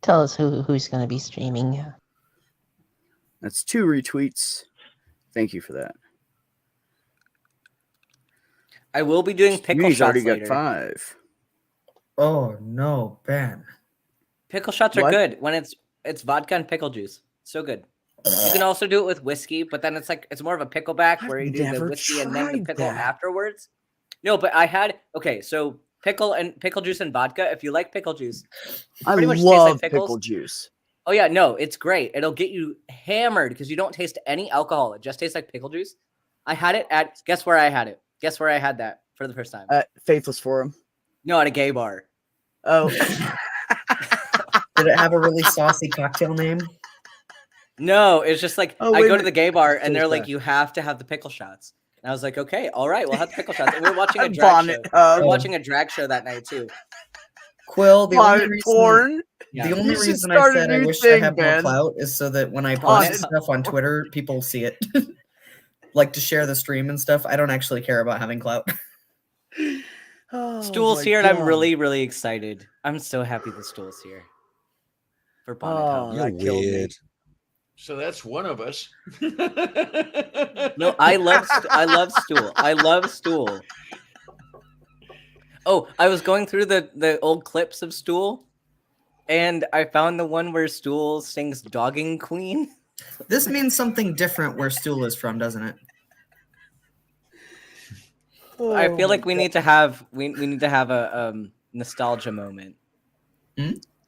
tell us who's going to be streaming. That's 2 retweets. Thank you for that. I will be doing pickle He's shots already got later. 5. Oh no, Ben. Pickle shots are What? good when it's vodka and pickle juice. So good. You can also do it with whiskey, but then it's more of a pickleback where I've you do the never whiskey and then the tried pickle that. afterwards. No, but I had so pickle juice and vodka. If you like pickle juice, I pretty much tastes like love pickles. pickle juice. oh yeah, no, it's great. It'll get you hammered because you don't taste any alcohol. It just tastes like pickle juice. I had it at guess where I had it. Guess where I had that for the first time? Faithless Forum. No, at a gay bar. Oh, Did it have a really saucy cocktail name? No, it's just like Oh, I wait go a to the gay bar and Taste they're like, that. you have to have the pickle shots. And I was like, okay, all right, we'll have the pickle shots. And we were watching a drag show. bonnet We hug. were watching a drag show that night too. Quill, the only Bonnet reason, porn. Yeah. the only You should reason I start a said I new wish thing, I had more Ben. clout is so that when I Bonnet post stuff on Twitter, people see it. Like to share the stream and stuff. I don't actually care about having clout. Oh, Stool's my here, and I'm God. really, really excited. I'm so happy the Stool's here for Bonnet Oh, Hub. that killed me. So that's one of us. No, I love Stool. I love Stool. Oh, I was going through the old clips of Stool, and I found the one where Stool sings "Dogging Queen." This means something different where Stool is from, doesn't it? I feel like we need to have a nostalgia moment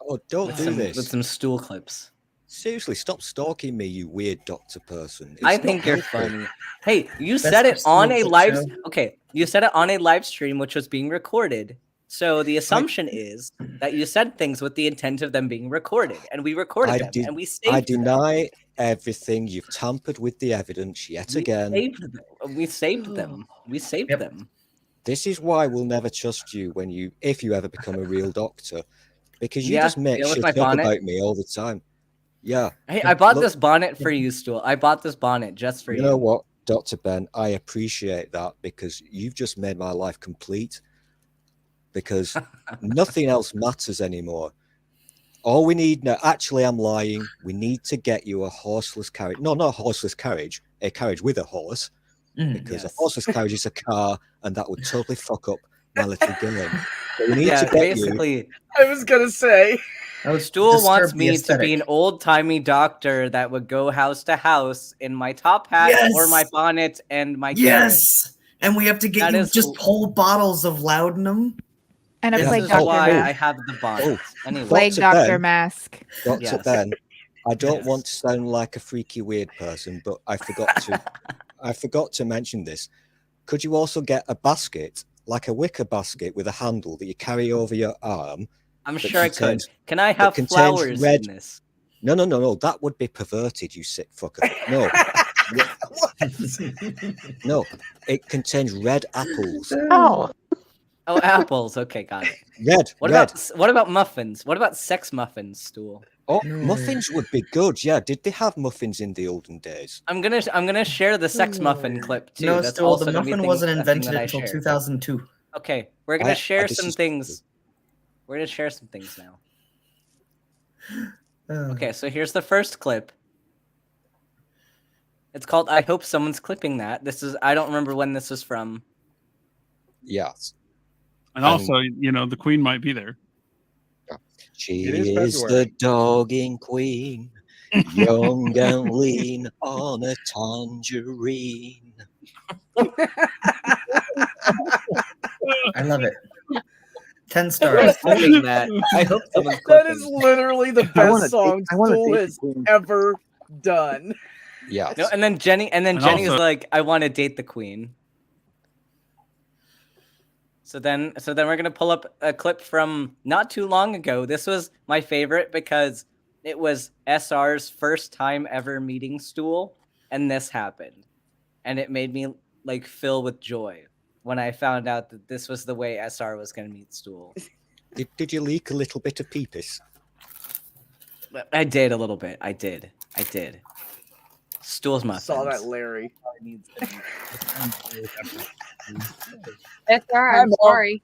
Oh, don't with do this. some Stool clips. Seriously, stop stalking me, you weird doctor person. It's I not think you're helpful. funny. Hey, you Best said of it on a Stool live. show. Okay, you said it on a live stream, which was being recorded. So the assumption is that you said things with the intent of them being recorded, and we recorded them, and we saved I them. deny everything. You've tampered with the evidence yet again. We saved them. We saved Yep. them. This is why we'll never trust you if you ever become a real doctor, because you Yeah, just make yeah, with shit my up bonnet. about me all the time. Yeah. Hey, I bought Look- this bonnet for you, Stool. I bought this bonnet just for you. You know what, Dr. Ben? I appreciate that because you've just made my life complete. Because nothing else matters anymore. All we need now, actually, I'm lying. We need to get you a horseless carriage. No, not a horseless carriage, a carriage with a horse. Because Yes. a horseless carriage is a car, and that would totally fuck up my little game. So we need Yeah, to get you. basically, I was gonna say. That would Stool wants disturb the me to be an aesthetic. old-timey doctor that would go house to house in my top hat or my Yes! bonnet and my carriage. Yes, and we have to get That you is just whole bottles of Laudanum. And a This plague is doctor why mask. I have the bonnet. Oh, Anyway, Plague Dr. doctor Ben. mask. Dr. Yes. Ben, I don't Yes. want to sound like a freaky weird person, but I forgot to mention this. Could you also get a basket, like a wicker basket with a handle that you carry over your arm? I'm that sure I could. contains- Can I have contains flowers red- in this? No, that would be perverted, you sick fucker. No. No, it contains red apples. Oh, Oh, apples. Okay, got it. Red, What red. about muffins? What about sex muffins, Stool? Oh, No. muffins would be good. Yeah, did they have muffins in the olden days? I'm gonna share the sex muffin clip too. No, That's Stool, also the gonna be muffin thing- wasn't a thing invented that I until share. 2002. Okay, we're gonna I share some disagree. things. We're gonna share some things now. Okay, so here's the first clip. It's called "I Hope Someone's Clipping That." I don't remember when this was from. Yes. And also, the queen might be there. She It is is the February. dogging queen, young and lean on a tangerine. I love it. 10 stars. Clipping that. I hope someone's That clipping. is literally the I wanna best song I wanna Stool date the has queen. ever done. Yes. No, and then Jenny And was also- like, "I want to date the queen." So then we're gonna pull up a clip from not too long ago. This was my favorite because it was SR's first time ever meeting Stool, and this happened, and it made me like fill with joy when I found out that this was the way SR was gonna meet Stool. Did you leak a little bit of peepus? I did a little bit. I did. Stool's muffins. Saw that Larry. SR, Hi, I'm Mom. sorry.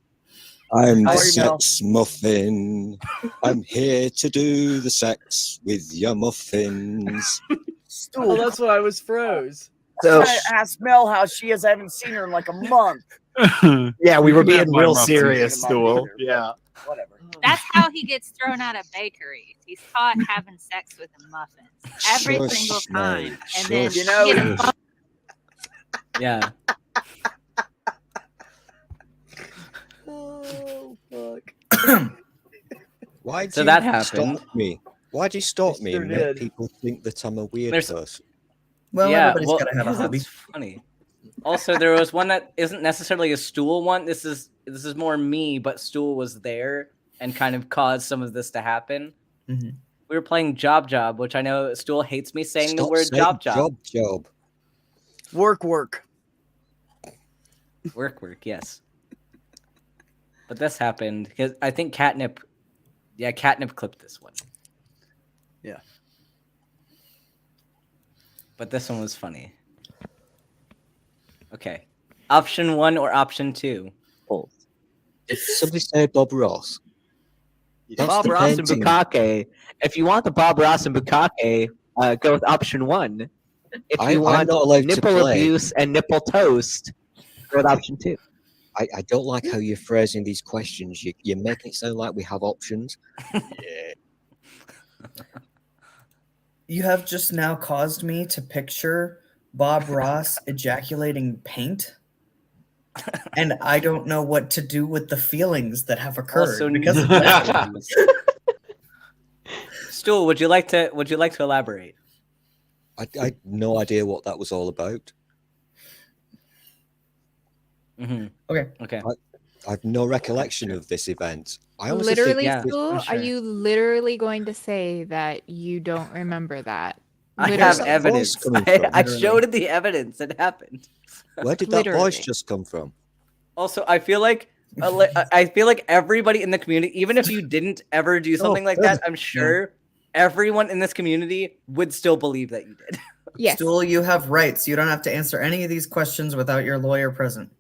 I'm How the are you now? sex muffin. I'm here to do the sex with your muffins. Stool. Oh, that's why I was froze. So I asked Mel how she is. I haven't seen her in like a month. yeah, we were You can have being my real muffins. serious, You can have mine Stool. either, Yeah. Whatever. That's how he gets thrown out of bakeries. He's caught having sex with the muffins every Shush, single mate, time. And then shush. You know- get a Yeah. Oh fuck. Why do So you that happened. stalk me? Why do you stalk I me sure and make did. people think that I'm a weird There's- person? Well, everybody's got to have a because hobby. it's funny. Also, there was one that isn't necessarily a Stool one. This is more me, but Stool was there and kind of caused some of this to happen. Mhm. We were playing Job, which I know Stool hates me saying the Stop word saying Job. job. Work. Work, yes. But this happened because I think Catnip clipped this one. Yeah. But this one was funny. Okay. Option 1 or option 2? Did somebody say Bob Ross? That's Bob the Ross and painting. Bukake. If you want the Bob Ross and Bukake, go with option 1. If you I'm want not allowed to nipple play. abuse and nipple toast, go with option 2. I don't like how you're phrasing these questions. You're making it sound like we have options. Yeah. You have just now caused me to picture Bob Ross ejaculating paint, and I don't know what to do with the feelings that have occurred Also, because of that. Stool, would you like to elaborate? I had no idea what that was all about. Okay. I have no recollection of this event. I honestly Literally, yeah, Stool, I'm sure. are you literally going to say that you don't remember that? I Literally. have that voice evidence. coming from? I showed the evidence. It happened. Where did that voice Literally. just come from? Also, I feel like everybody in the community, even if you didn't ever do something like that, I'm sure everyone in this community would still believe that you did. Yes. Stool, you have rights. You don't have to answer any of these questions without your lawyer present.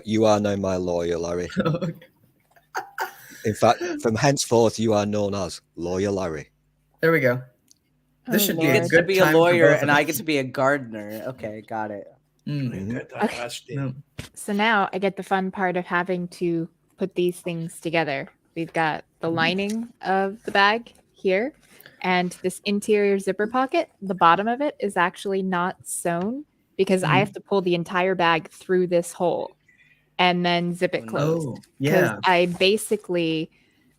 You are now my lawyer, Larry. In fact, from henceforth, you are known as Lawyer Larry. There we go. This should be He a gets to good be a time for lawyer, both of and I us. get to be a gardener. Okay, got it. Mm. So now I get the fun part of having to put these things together. We've got the lining of the bag here and this interior zipper pocket. The bottom of it is actually not sewn because I have to pull the entire bag through this hole and then zip it closed. Oh, yeah. I basically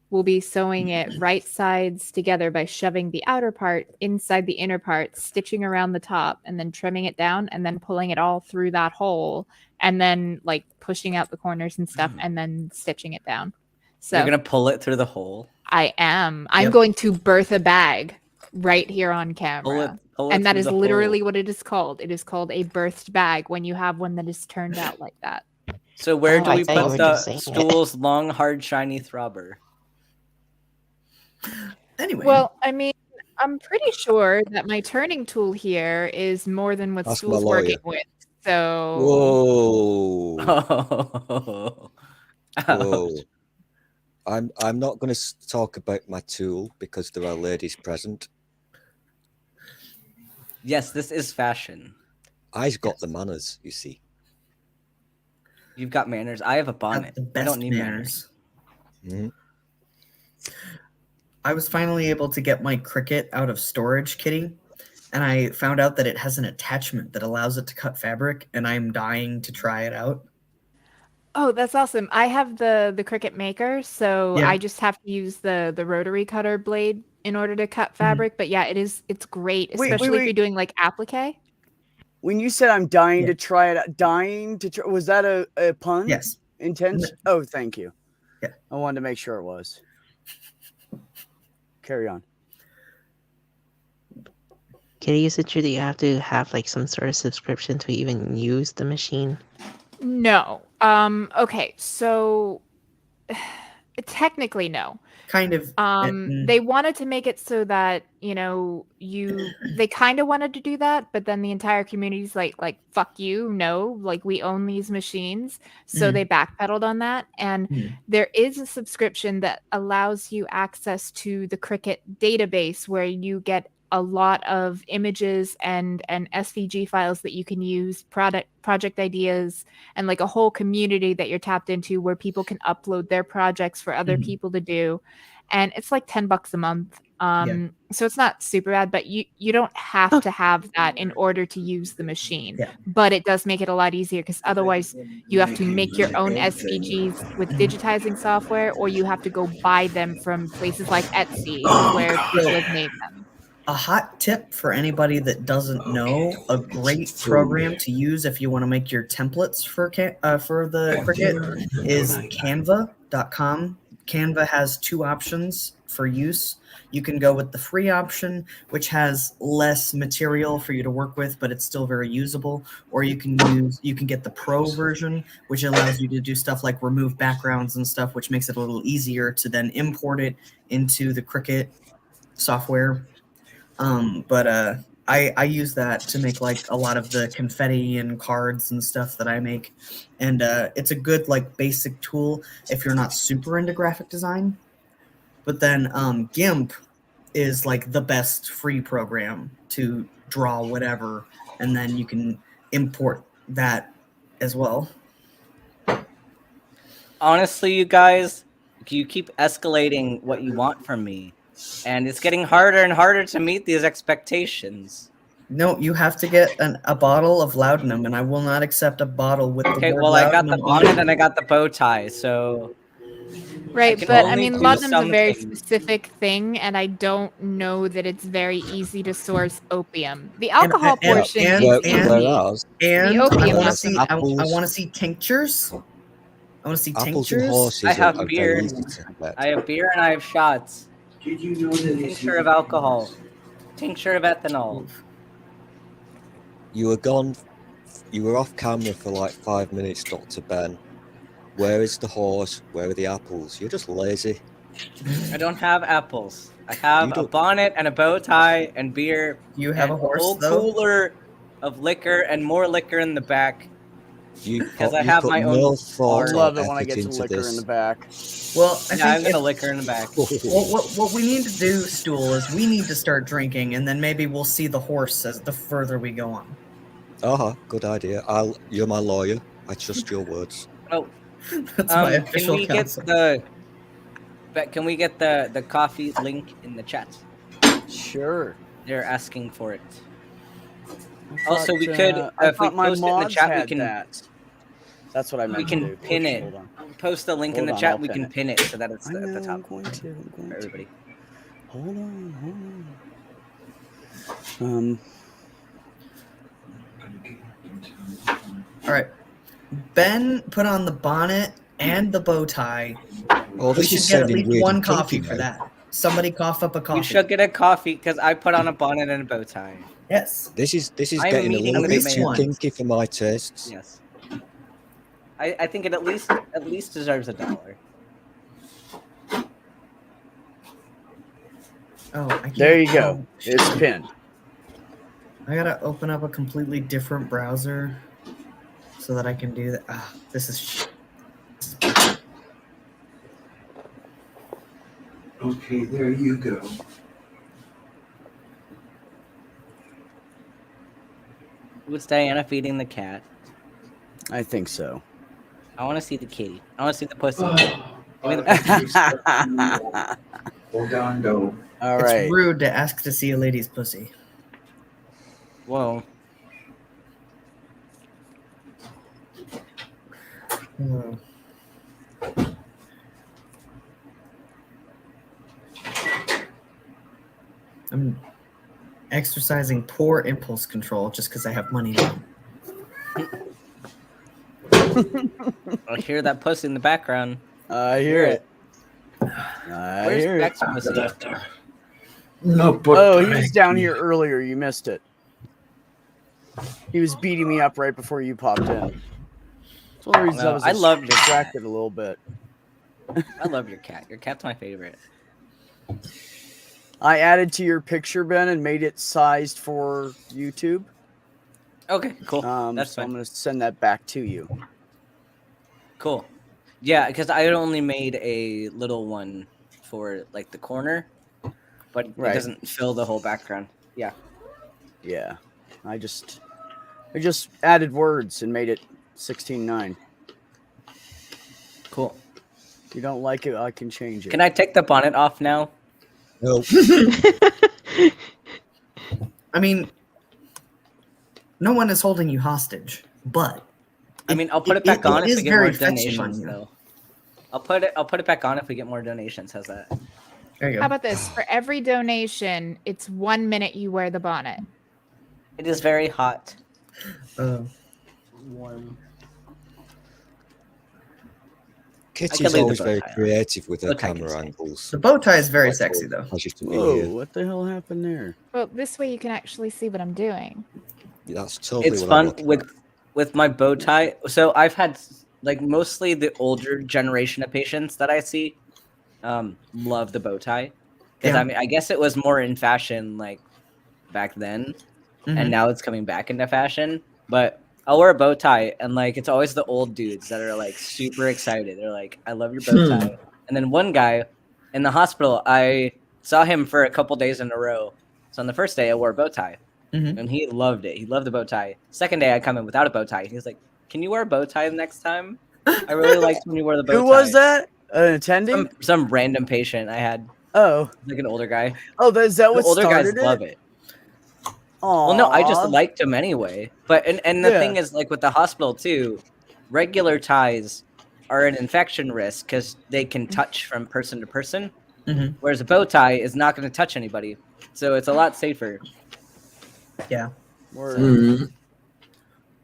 will be sewing it right sides together by shoving the outer part inside the inner part, stitching around the top, and then trimming it down, and then pulling it all through that hole, and then like pushing out the corners and stuff, and then stitching it down. So You're gonna pull it through the hole. I am. I'm going to birth a bag right here on camera. Pull it And that through is the literally hole. what it is called. It is called a birthed bag when you have one that is turned out like that. So where do I we thought you put were the just saying it. Stool's long, hard, shiny throbber? Anyway. Well, I mean, I'm pretty sure that my turning tool here is more than what Ask my Stool's lawyer. working with. So Whoa. Whoa. I'm not going to talk about my tool because there are ladies present. Yes, this is fashion. I've got the manners, you see. You've got manners. I have a bonnet. The I best don't need manners. manners. I was finally able to get my Cricut out of storage, Kitty, and I found out that it has an attachment that allows it to cut fabric, and I'm dying to try it out. Oh, that's awesome. I have the Cricut Maker, so Yeah. I just have to use the rotary cutter blade in order to cut fabric. But yeah, it's great, Wait, especially if wait. you're doing like applique. When you said I'm dying Yeah. to try it, was that a pun? Yes. Intense? Oh, thank you. Yeah. I wanted to make sure it was. Carry on. Kitty, is it true that you have to have like some sort of subscription to even use the machine? No. Okay, so technically no. Kind of. They wanted to make it so that, you know, they kind of wanted to do that, but then the entire community's like fuck you, no, like we own these machines. So they backpedaled on that. And there is a subscription that allows you access to the Cricut database where you get a lot of images and SVG files that you can use, project ideas, and like a whole community that you're tapped into where people can upload their projects for other people to do. And it's like $10 a month. So it's not super bad, but you don't have to have that in order to use the machine. But it does make it a lot easier because otherwise you have to make your own SVGs with digitizing software, or you have to go buy them from places like Etsy where people have made them. A hot tip for anybody that doesn't know, a great program to use if you want to make your templates for the Cricut is Canva.com. Canva has two options for use. You can go with the free option, which has less material for you to work with, but it's still very usable. Or you can get the pro version, which allows you to do stuff like remove backgrounds and stuff, which makes it a little easier to then import it into the Cricut software. I use that to make like a lot of the confetti and cards and stuff that I make. And it's a good like basic tool if you're not super into graphic design. But then GIMP is like the best free program to draw whatever, and then you can import that as well. honestly, you guys, you keep escalating what you want from me, and it's getting harder and harder to meet these expectations. No, you have to get a bottle of laudanum, and I will not accept a bottle with the Okay, word well, I got the laudanum on bonnet it. and I got the bow tie, so Right, can but I only mean, do laudanum's a very something. specific thing, and I don't know that it's very easy to source opium. The And- alcohol and- portion and- is and- easy. Whereas And The I opium want to not see. so I much. want to see tinctures. I want to see apples and tinctures. horses I have are beer. very easy to get. I have beer and I have shots. Did you know that Tincture of alcohol. Tincture of ethanol. You were gone. You were off camera for like 5 minutes, Dr. Ben. Where is the horse? Where are the apples? You're just lazy. I don't have apples. I have You a don't- bonnet and a bow tie and beer. You have and a horse, whole though? cooler of liquor and more liquor in the back. You Because I have my own no I thought or love it when I effort get some into liquor in this. the back. Well, I Yeah, I'm think gonna liquor in the back. what we need to do, Stool, is we need to start drinking, and then maybe we'll see the horse as the further we go on. Good idea. You're my lawyer. I trust your words. Oh, That's my can official we get counsel. can we get the coffee link in the chat? Sure. They're asking for it. I Also, we thought, could I if we thought my post it in the mods chat, we had can that. That's what I meant we to can do. pin it. Hold on. Post the link in Hold the on, chat. I'll We pin can it. pin it so that it's I at the know, top I'm going to. for everybody. Hold on. All right. Ben put on the bonnet and the bow tie. Oh, We this should is get at sounding least weird one and kinky coffee for now. that. Somebody cough up a coffee. You should get a coffee because I put on a bonnet and a bow tie. Yes. This is I'm getting a meeting little the bit demand. too kinky for my tastes. Yes. I think it at least deserves $1. Oh, I can't. There you go. It's pinned. I gotta open up a completely different browser so that I can do that. Ah, this is. Okay, there you go. Was Diana feeding the cat? I think so. I want to see the kitty. I want to see the pussy. Oh, Give me the pussy. Hold on, though. All It's right. rude to ask to see a lady's pussy. Whoa. Hmm. I'm exercising poor impulse control just because I have money now. I hear that pussy in the background. I hear it. I Where's hear it. Beck's pussy? No, but Oh, he was down here earlier. You missed it. He was beating me up right before you popped in. That's one of the reasons No, I love your distracted a little bit. I love your cat. Your cat's my favorite. I added to your picture, Ben, and made it sized for YouTube. Okay, cool. That's so fine. I'm going to send that back to you. Cool. Yeah, because I only made a little one for like the corner, but Right. it doesn't fill the whole background. Yeah. Yeah. I just added words and made it 16:9. Cool. If you don't like it, I can change it. Can I take the bonnet off now? No. I mean, no one is holding you hostage, but I mean, I'll put it back on if is we get very more fetching on donations, you. though. I'll put it back on if we get more donations. How's that? There you How go. about this? For every donation, it's 1 minute you wear the bonnet. It is very hot. Warm. Kitty's leave the always bow very tie on. creative with her Bow tie can camera stay. angles. The bow tie is very It's sexy, a though. pleasure to be Whoa, here. what the hell happened there? Well, this way you can actually see what I'm doing. That's totally It's what I'm fun looking at. with my bow tie. So I've had like mostly the older generation of patients that I see love the bow tie because Yeah. I mean I guess it was more in fashion like back then, Mhm. and now it's coming back into fashion. But I'll wear a bow tie, and like it's always the old dudes that are like super excited. They're like, "I love your bow tie." And then one guy in the hospital, I saw him for a couple days in a row. So on the first day, I wore a bow tie. Mhm. And he loved it. He loved the bow tie. Second day, I come in without a bow tie. He's like, "Can you wear a bow tie the next time?" I really liked when you wore the bow tie. Who was that? An attending? Some random patient I had, Oh, like an older guy. oh, is that The what older guys started love it? it. Well, no, I just Aw. liked him anyway. But and the Yeah. thing is, like with the hospital too, regular ties are an infection risk because they can touch from person to person, Mhm. whereas a bow tie is not going to touch anybody, so it's a lot safer. Yeah. Word. Mhm.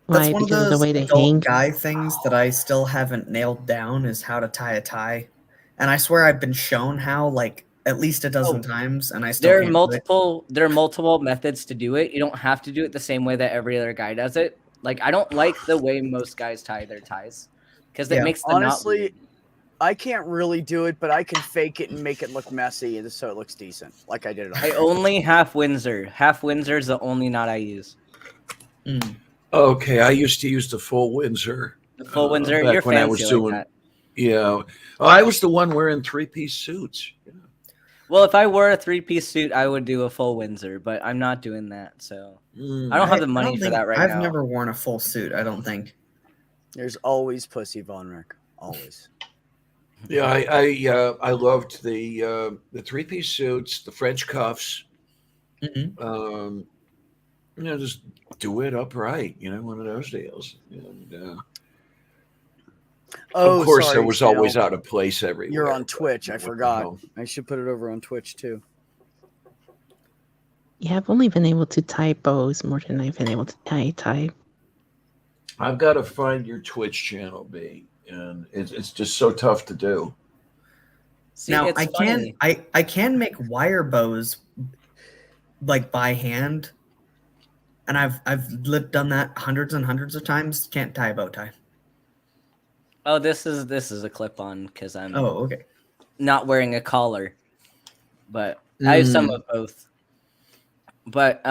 That's Why? one of Because of the those way they adult hang? guy things that I still haven't nailed down is how to tie a tie. And I swear I've been shown how like at least a dozen times, and I still There are can't do it. there are multiple methods to do it. You don't have to do it the same way that every other guy does it. Like I don't like the way most guys tie their ties because it Yeah. makes the knot Honestly, weird. I can't really do it, but I can fake it and make it look messy so it looks decent, like I did it on I there. only half Windsor. Half Windsor is the only knot I use. Mm. Okay, I used to use the full Windsor. The full Windsor. Back You're when I fancy was like doing, that. yeah. Oh, I was the one wearing 3-piece suits. Yeah. Well, if I wore a 3-piece suit, I would do a full Windsor, but I'm not doing that, so I don't have the money for that right I've now. never worn a full suit, I don't think. There's always Pussy Von Rick. Always. Yeah, I loved the 3-piece suits, the French cuffs. Mhm. Just do it upright. One of those deals. And, Oh, of course, sorry, there was always Phil. out of place everywhere. You're on but Twitch. I what the forgot. hell. I should put it over on Twitch too. Yeah, I've only been able to tie bows more than I've been able to tie a tie. I've got to find your Twitch channel, B, and it's just so tough to do. See, Now it's I funny. can make wire bows like by hand, and I've done that hundreds and hundreds of times. Can't tie a bow tie. Oh, this is a clip-on because I'm Okay. not wearing a collar, but I have some of both. But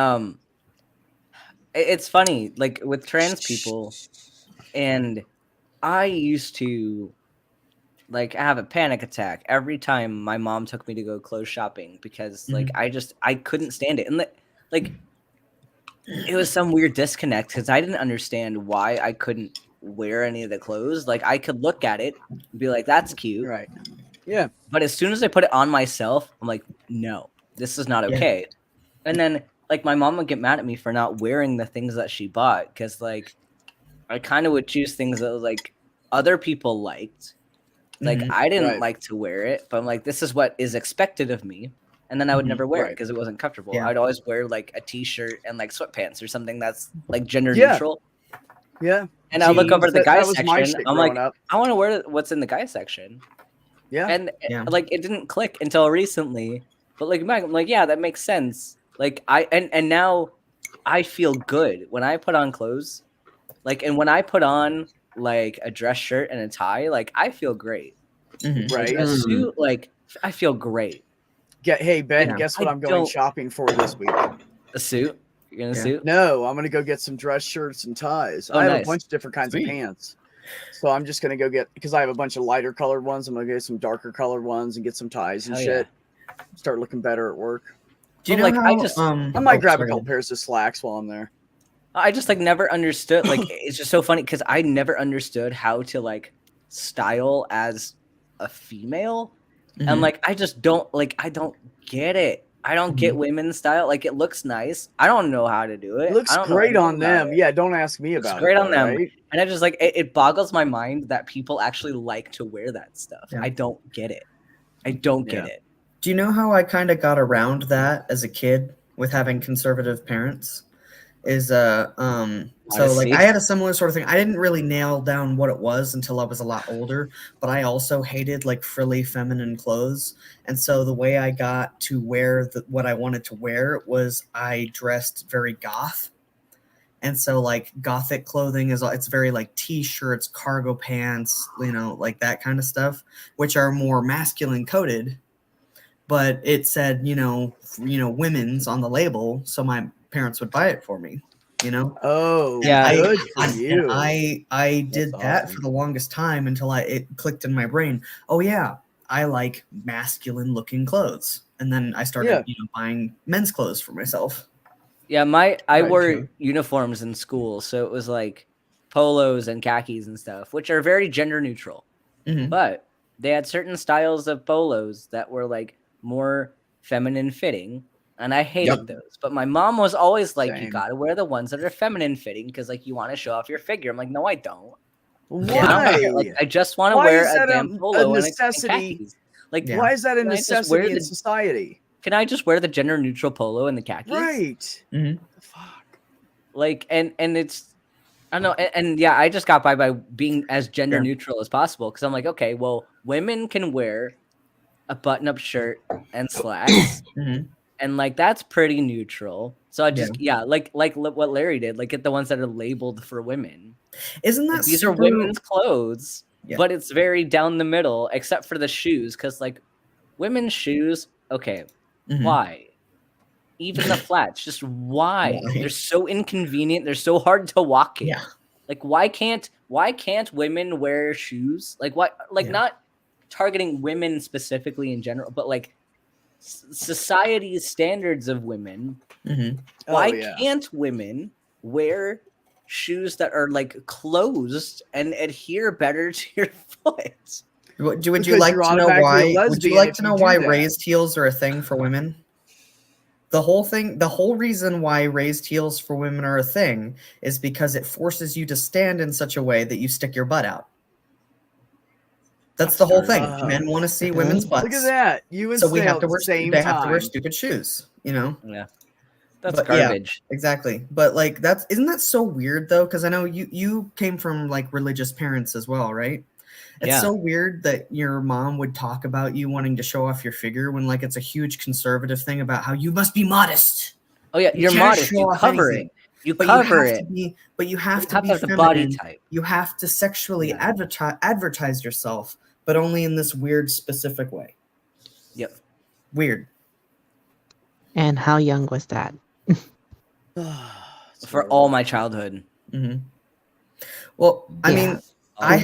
it's funny, like with trans people, and I used to like have a panic attack every time my mom took me to go clothes shopping because like I couldn't stand it, and like it was some weird disconnect because I didn't understand why I couldn't wear any of the clothes. Like I could look at it and be like, "That's cute," Right. Yeah. but as soon as I put it on myself, I'm like, "No, this is not okay." And then like my mom would get mad at me for not wearing the things that she bought because like I kind of would choose things that like other people liked. Like I didn't like to wear it, but I'm like, this is what is expected of me. And then I would never wear it because it wasn't comfortable. Yeah. I'd always wear like a t-shirt and like sweatpants or something that's like gender Yeah. neutral. Yeah. And I look over to the guy that was my section. shit I'm like, growing up. I want to wear what's in the guy section. Yeah. And like it didn't click until recently. But like I'm like, yeah, that makes sense. Like and now I feel good when I put on clothes. Like and when I put on like a dress shirt and a tie, like I feel great. Right. A suit, like I feel great. Hey Ben, Yeah. guess what I I'm going don't- shopping for this week? A suit? You're gonna suit? No, I'm gonna go get some dress shirts and ties. Oh, I have nice. a bunch of different kinds Sweet. of pants. So I'm just gonna go get because I have a bunch of lighter colored ones. I'm gonna get some darker colored ones and get some ties and Hell shit. Start looking better at work. Do you But, know like, how? I just- I might grab a sorry. couple pairs of slacks while I'm there. I just like never understood. Like it's just so funny because I never understood how to like style as a female, and like I just don't like I don't get it. I don't get women's style. Like it looks nice. I don't know how to do it. It looks I don't know great on anything about them. it. Yeah, don't ask me Looks about great it. on them. Right? And I just like it boggles my mind that people actually like to wear that stuff. Yeah. I don't get it. I don't get it. Do you know how I kind of got around that as a kid with having conservative parents? Is so like I had a similar sort of thing. I didn't really nail down what it was until I was a lot older, but I also hated like frilly feminine clothes. And so the way I got to wear what I wanted to wear was I dressed very goth. And so like gothic clothing it's very like t-shirts, cargo pants, like that kind of stuff, which are more masculine coded. But it said, women's on the label, so my parents would buy it for me, Oh, Yeah. good for you. I did That's that awesome. for the longest time until it clicked in my brain. Oh yeah, I like masculine looking clothes, and then I started buying men's clothes for myself. Yeah, I Right, wore true. uniforms in school, so it was like polos and khakis and stuff, which are very gender neutral. Mhm. But they had certain styles of polos that were like more feminine fitting, and I hated those. But my mom was always like, "You Same. got to wear the ones that are feminine fitting because like you want to show off your figure." I'm like, "No, I don't. Why? Like, I just want to Why wear is a that damn a polo and necessity? khakis. Like, Why is that a can I just wear necessity in the- society? Can I just wear the gender neutral polo and the khakis? Right. Mhm. Fuck. Like, and it's, I don't know, and yeah, I just got by being as gender neutral as possible because I'm like, okay, well, women can wear a button-up shirt and slacks, Mhm. and like that's pretty neutral. So I just like what Larry did, like get the ones that are labeled for women. Isn't that Like, these super... are women's clothes, Yeah. but it's very down the middle, except for the shoes, because like women's shoes, okay, Mhm. why? Even the flats, just why? Why? They're so inconvenient. They're so hard to walk in. Yeah. Like, why can't women wear shoes? Like, why? Like, not targeting women specifically in general, but like society's standards of women. Mhm. Why can't women wear shoes that are like closed and adhere better to your foot? Would you Because like you're to know automatically a why? Would you lesbian like if to you know do why that. raised heels are a thing for women? The whole reason why raised heels for women are a thing is because it forces you to stand in such a way that you stick your butt out. That's the whole thing. Men want to see women's butts. Look at that. You and So we Snail have to at wear the same they have to wear time. stupid shoes, you know? Yeah. That's But garbage. Yeah, exactly. But like isn't that so weird though? Because I know you came from like religious parents as well, right? It's Yeah. so weird that your mom would talk about you wanting to show off your figure when like it's a huge conservative thing about how you must be modest. Oh yeah, you're can't modest. show You off cover anything. it. You But cover you have it. to be but you have You to have be to have the body feminine. type. You have to sexually advertise yourself, but only in this weird specific way. Yep. Weird. And how young was that? For all my childhood. Mm-hmm. Well, I mean, I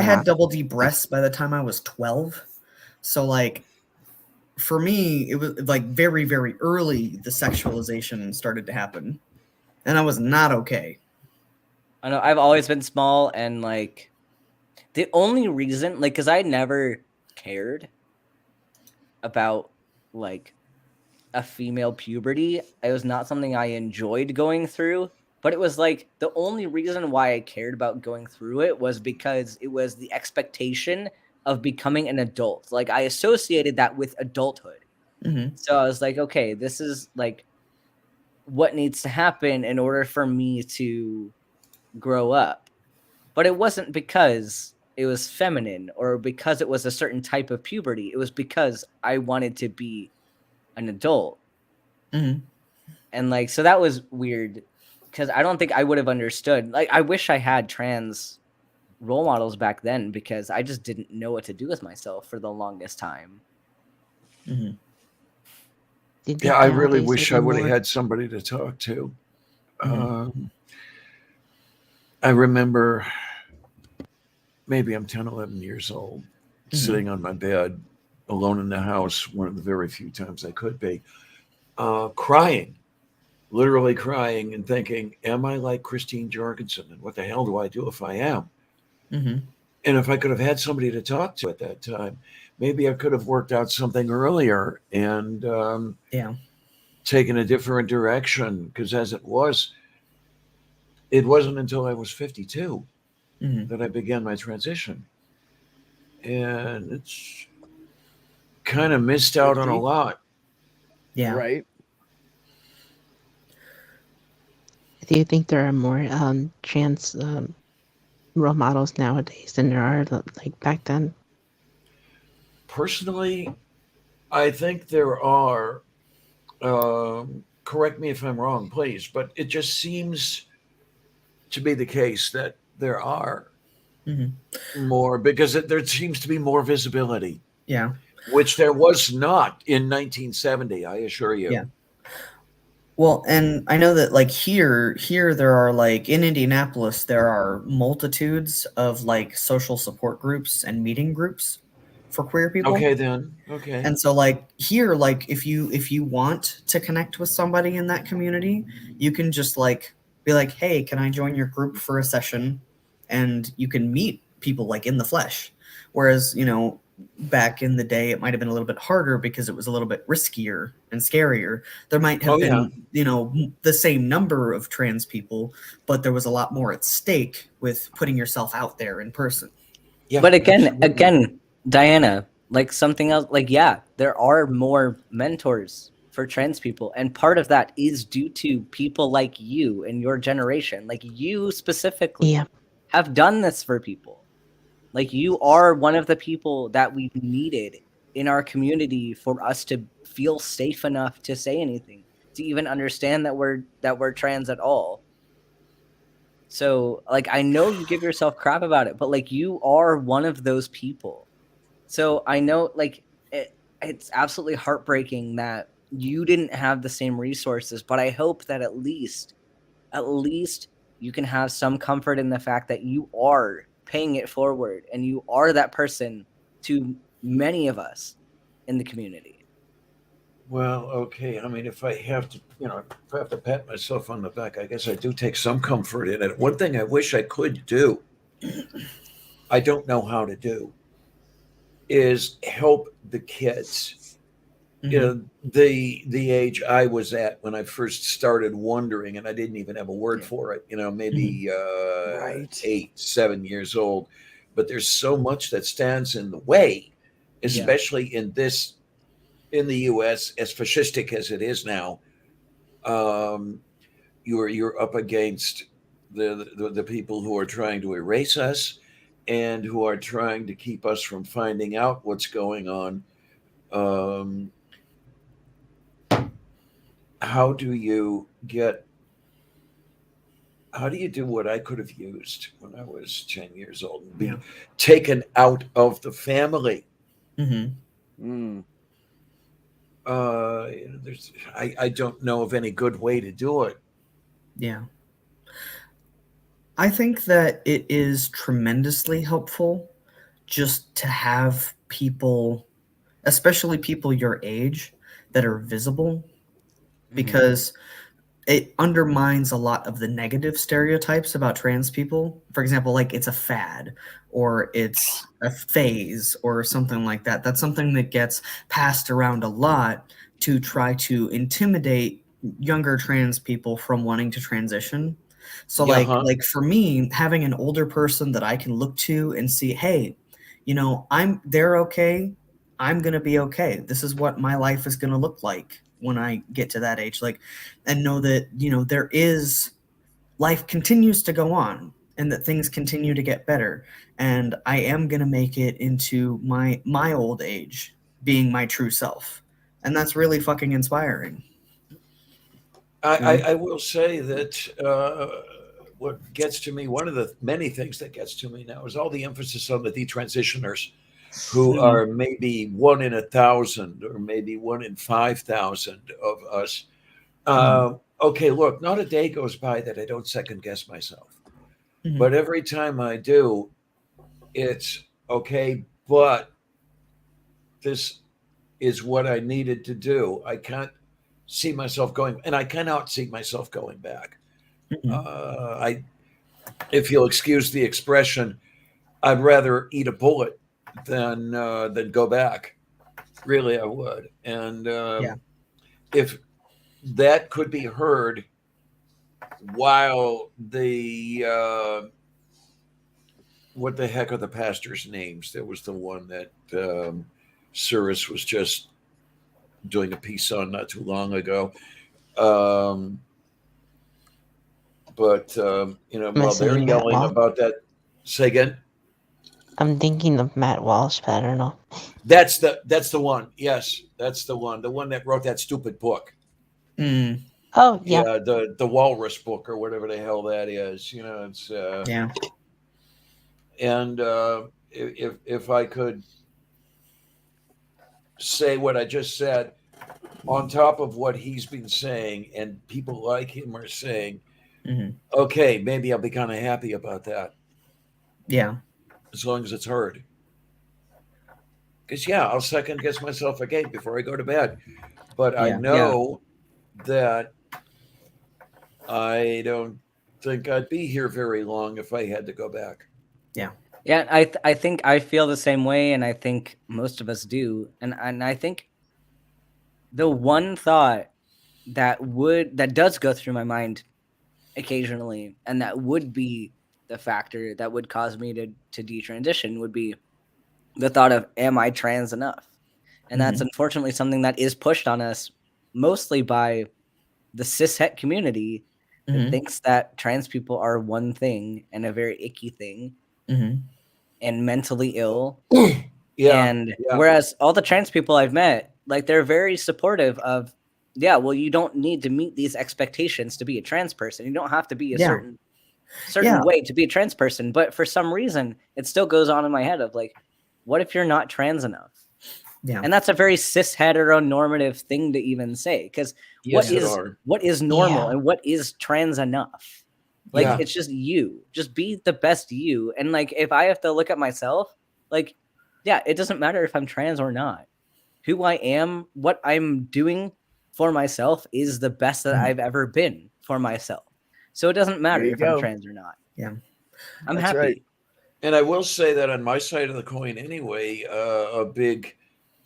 had double D breasts by the time I was 12. So like for me, it was like very, very early the sexualization started to happen. And I was not okay. I know I've always been small, and like the only reason, like, because I never cared about like a female puberty. It was not something I enjoyed going through, but it was like the only reason why I cared about going through it was because it was the expectation of becoming an adult. Like, I associated that with adulthood. Mm-hmm. So I was like, okay, this is like what needs to happen in order for me to grow up. But it wasn't because it was feminine or because it was a certain type of puberty. It was because I wanted to be an adult. Mm-hmm. And like, so that was weird because I don't think I would have understood. Like, I wish I had trans role models back then because I just didn't know what to do with myself for the longest time. Mm-hmm. Yeah, I really wish I would have had somebody to talk to. Mm-hmm. I remember maybe I'm 10, 11 years old, sitting on my bed, alone in the house, one of the very few times I could be, crying, literally crying and thinking, am I like Christine Jorgensen? And what the hell do I do if I am? Mm-hmm. And if I could have had somebody to talk to at that time, maybe I could have worked out something earlier and taken a different direction. Because as it wasn't until I was 52 that I began my transition. And it's kind of missed out on a lot. Yeah. Right. Do you think there are more trans role models nowadays than there are like back then? Personally, I think there are. Correct me if I'm wrong, please, but it just seems to be the case that there are more because there seems to be more visibility. Yeah. Which there was not in 1970, I assure you. Yeah. Well, and I know that like here there are like in Indianapolis there are multitudes of like social support groups and meeting groups for queer people. Okay then. Okay. And so like here, like if you want to connect with somebody in that community, you can just like be like, hey, can I join your group for a session? And you can meet people like in the flesh. Whereas, you know, back in the day, it might have been a little bit harder because it was a little bit riskier and scarier. There might have been, you know, the same number of trans people, but there was a lot more at stake with putting yourself out there in person. Yeah, but again, absolutely. Diana, like something else, like, yeah, there are more mentors for trans people. And part of that is due to people like you and your generation, like you specifically Yeah. have done this for people. Like you are one of the people that we've needed in our community for us to feel safe enough to say anything, to even understand that we're trans at all. So like, I know you give yourself crap about it, but like you are one of those people. So I know like it's absolutely heartbreaking that you didn't have the same resources, but I hope that at least you can have some comfort in the fact that you are paying it forward and you are that person to many of us in the community. Well, okay. I mean, if I have to, you know, if I have to pat myself on the back, I guess I do take some comfort in it. One thing I wish I could do, I don't know how to do, is help the kids. You know, the age I was at when I first started wondering, and I didn't even have a word for it, you know, maybe 8, 7 years old. But there's so much that stands in the way, especially in the US, as fascistic as it is now. You're up against the people who are trying to erase us and who are trying to keep us from finding out what's going on. How do you do what I could have used when I was 10 years old and be taken out of the family? I don't know of any good way to do it. Yeah. I think that it is tremendously helpful just to have people, especially people your age, that are visible, because it undermines a lot of the negative stereotypes about trans people. For example, like it's a fad or it's a phase or something like that. That's something that gets passed around a lot to try to intimidate younger trans people from wanting to transition. So like for me, having an older person that I can look to and see, hey, you know, they're okay. I'm going to be okay. This is what my life is going to look like when I get to that age, like, and know that, you know, life continues to go on and that things continue to get better. And I am going to make it into my old age being my true self. And that's really fucking inspiring. I will say that what gets to me, one of the many things that gets to me now is all the emphasis on the detransitioners who are maybe 1 in 1,000 or maybe 1 in 5,000 of us. Okay, look, not a day goes by that I don't second guess myself. But every time I do, it's okay, but this is what I needed to do. I can't see myself going, and I cannot see myself going back. If you'll excuse the expression, I'd rather eat a bullet than go back. Really, I would. And if that could be heard while the what the heck are the pastors' names? There was the one that Cyrus was just doing a piece on not too long ago. But you know, while they're yelling about that, say again. I'm thinking of Matt Walsh, but I don't know. That's the one. Yes, that's the one. The one that wrote that stupid book. Oh yeah. Yeah, the Walrus book or whatever the hell that is. You know, it's yeah. And if I could say what I just said, on top of what he's been saying, and people like him are saying, okay, maybe I'll be kind of happy about that. Yeah. As long as it's heard. Because, I'll second guess myself again before I go to bed. But I know that I don't think I'd be here very long if I had to go back. Yeah. Yeah, I think I feel the same way, and I think most of us do. And I think the one thought that does go through my mind occasionally, and that would be the factor that would cause me to detransition, would be the thought of, am I trans enough? And that's unfortunately something that is pushed on us mostly by the cishet community that thinks that trans people are one thing and a very icky thing and mentally ill. Whereas all the trans people I've met, like, they're very supportive of, yeah, well, you don't need to meet these expectations to be a trans person. You don't have to be a certain way to be a trans person. But for some reason, it still goes on in my head of, like, what if you're not trans enough? Yeah. And that's a very cis heteronormative thing to even say, because what is normal and what is trans enough? Like, it's just you. Just be the best you. And, like, if I have to look at myself, like, yeah, it doesn't matter if I'm trans or not. Who I am, what I'm doing for myself is the best that I've ever been for myself. So it doesn't matter if I'm trans or not. Yeah. I'm happy. Right. And I will say that on my side of the coin anyway, a big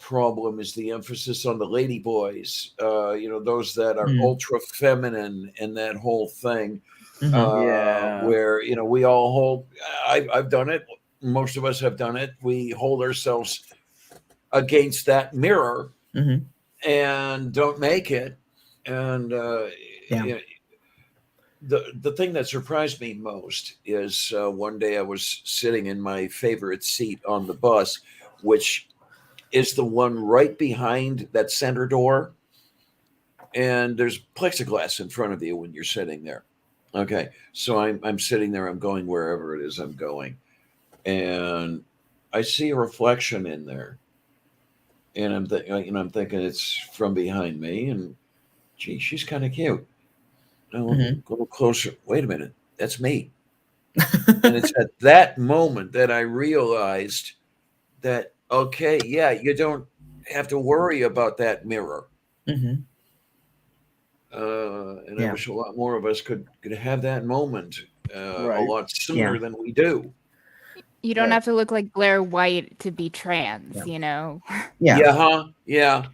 problem is the emphasis on the lady boys, those that are ultra feminine and that whole thing. Where, we all hold, I've done it. Most of us have done it. We hold ourselves against that mirror and don't make it. And the thing that surprised me most is one day I was sitting in my favorite seat on the bus, which is the one right behind that center door. And there's plexiglass in front of you when you're sitting there. Okay. So I'm sitting there, I'm going wherever it is I'm going. And I see a reflection in there. And I'm thinking it's from behind me, and gee, she's kind of cute. Go a little closer. Wait a minute, that's me. And it's at that moment that I realized that, okay, yeah, you don't have to worry about that mirror. And I wish a lot more of us could have that moment a lot sooner than we do. You don't have to look like Blair White to be trans, Yeah. Yeah.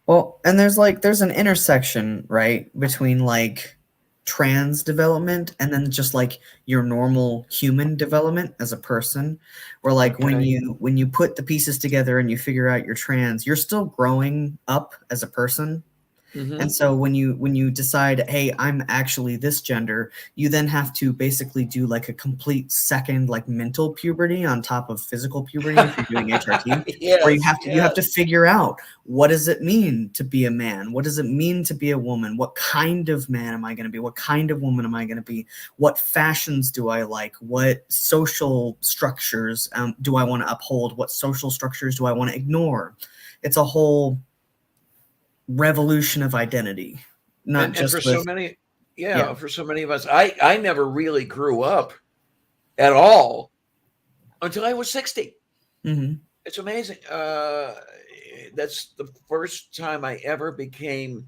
Well, and there's an intersection, right, between like trans development and then just like your normal human development as a person, where like when you put the pieces together and you figure out you're trans, you're still growing up as a person. And so when you decide, hey, I'm actually this gender, you then have to basically do like a complete second like mental puberty on top of physical puberty if you're doing HRT, where you have to figure out, what does it mean to be a man? What does it mean to be a woman? What kind of man am I going to be? What kind of woman am I going to be? What fashions do I like? What social structures do I want to uphold? What social structures do I want to ignore? It's a whole revolution of identity, not just for so many for so many of us. I never really grew up at all until I was 60. It's amazing. That's the first time I ever became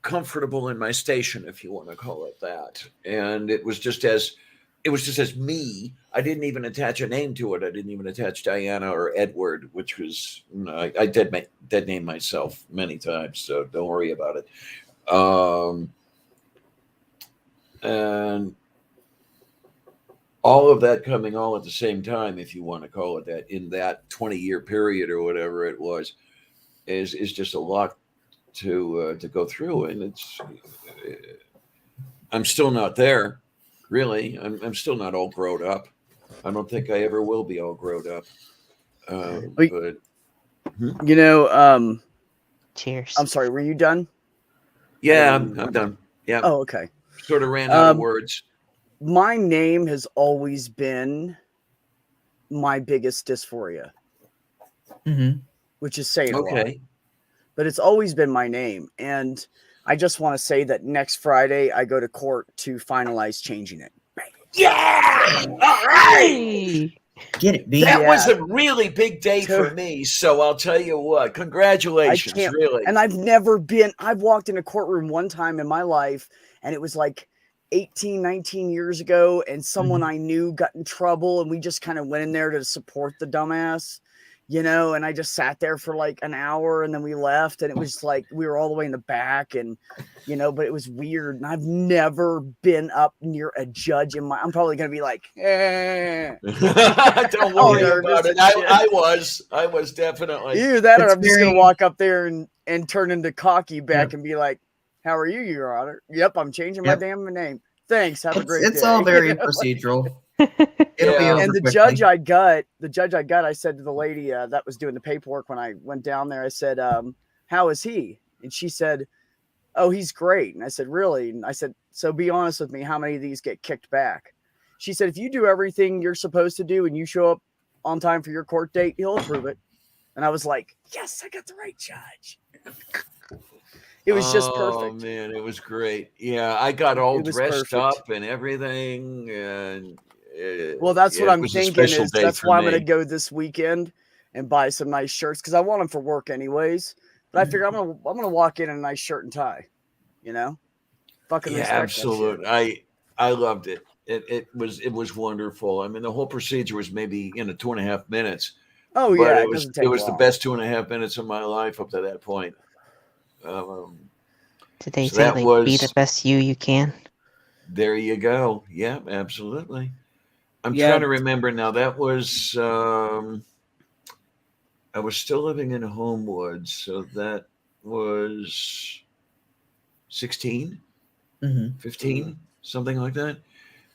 comfortable in my station, if you want to call it that. And it was just as me. I didn't even attach a name to it. I didn't even attach Diana or Edward, which was, I dead name myself many times, so don't worry about it. And all of that coming all at the same time, if you want to call it that, in that 20-year period or whatever it was, is just a lot to go through. And I'm still not there. Really, I'm still not all grown up. I don't think I ever will be all grown up. But cheers. I'm sorry, were you done? Yeah, I'm done. Yeah. Oh, okay. Sort of ran out of words. My name has always been my biggest dysphoria, which is saying a lot. But it's always been my name, and I just want to say that next Friday I go to court to finalize changing it. Yeah! All right! Get it, B. That was a really big day for me, so I'll tell you what. Congratulations, really. And I've walked in a courtroom one time in my life, and it was like 18, 19 years ago, and someone I knew got in trouble, and we just kind of went in there to support the dumbass, you know, and I just sat there for like an hour, and then we left, and it was like we were all the way in the back, and you know, but it was weird, and I've never been up near a judge in my. I'm probably gonna be like, Don't worry about it. I was definitely. Either that, or It's I'm just very- gonna walk up there and turn into cocky back and be like, "How are you, Your Honor?" Yep, I'm changing my damn name. Thanks. Have a great day. It's all very You know, like- procedural. It'll be over And the quickly. judge I got, I said to the lady that was doing the paperwork when I went down there, I said, "How is he?" And she said, "Oh, he's great." And I said, "Really?" And I said, "So be honest with me, how many of these get kicked back?" She said, "If you do everything you're supposed to do and you show up on time for your court date, he'll approve it." And I was like, "Yes, I got the right judge." It was just perfect. Oh man, it was great. Yeah, I got all It was dressed perfect. up and everything, and Well, that's yeah, what it I'm was a thinking. special Is day that's for why I'm going to me. go this weekend and buy some nice shirts because I want them for work anyways. But I figure I'm gonna walk in a nice shirt and tie. You know, fucking Yeah, respect that absolutely. shit. I loved it. It was wonderful. I mean, the whole procedure was maybe 2.5 minutes. Oh but yeah, it doesn't take was the long. best 2.5 minutes of my life up to that point. Did they So say that like be the was best you can? there. You go. Yeah, absolutely. I'm Yeah. trying to remember now. That was I was still living in Homewood, so that was 16, 15, something like that.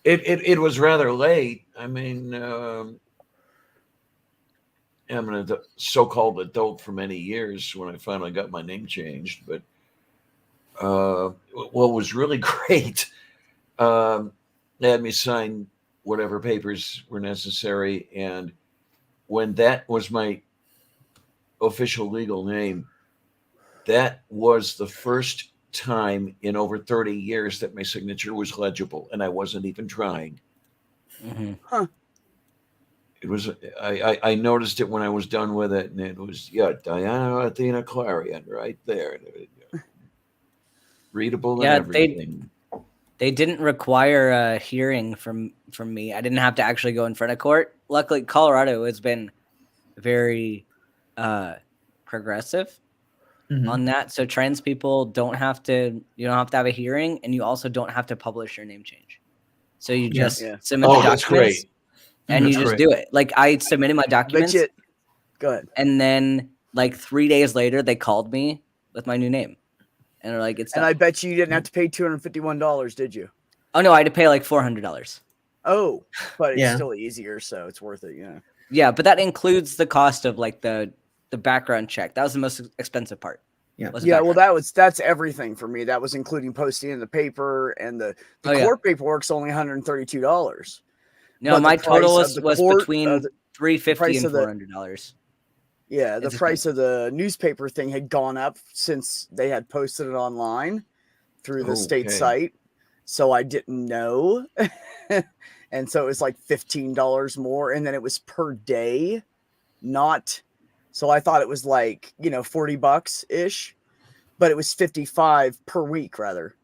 It was rather late. I mean, I'm an so-called adult for many years when I finally got my name changed. But what was really great, they had me sign whatever papers were necessary, and when that was my official legal name, that was the first time in over 30 years that my signature was legible, and I wasn't even trying. Huh. It was. I noticed it when I was done with it, and it was Diana Athena Clarion right there, readable and Yeah, everything. they didn't require a hearing from me. I didn't have to actually go in front of court. Luckily, Colorado has been very progressive on that. So trans people don't have to. You don't have to have a hearing, and you also don't have to publish your name change. So you just submit the that's documents, great. and That's you just great. do it. Like I submitted my documents. Go ahead. And then like 3 days later, they called me with my new name, and they're like, "It's done." And I bet you didn't have to pay $251, did you? Oh no, I had to pay like $400. Oh, but it's Yeah. still easier, so it's worth it. Yeah. Yeah, but that includes the cost of like the background check. That was the most expensive part. Yeah. was the Yeah, well, background. that's everything for me. That was including posting in the paper, and the Oh, yeah. court paperwork's only $132. No, But the my total price of was the court, between the $350 price and of the- $400. Yeah, the It's price of the newspaper thing had gone up since they had posted it online through the state Okay. site. So I didn't know. And so it was like $15 more. And then it was per day, not. So I thought it was like, $40 ish, but it was 55 per week rather.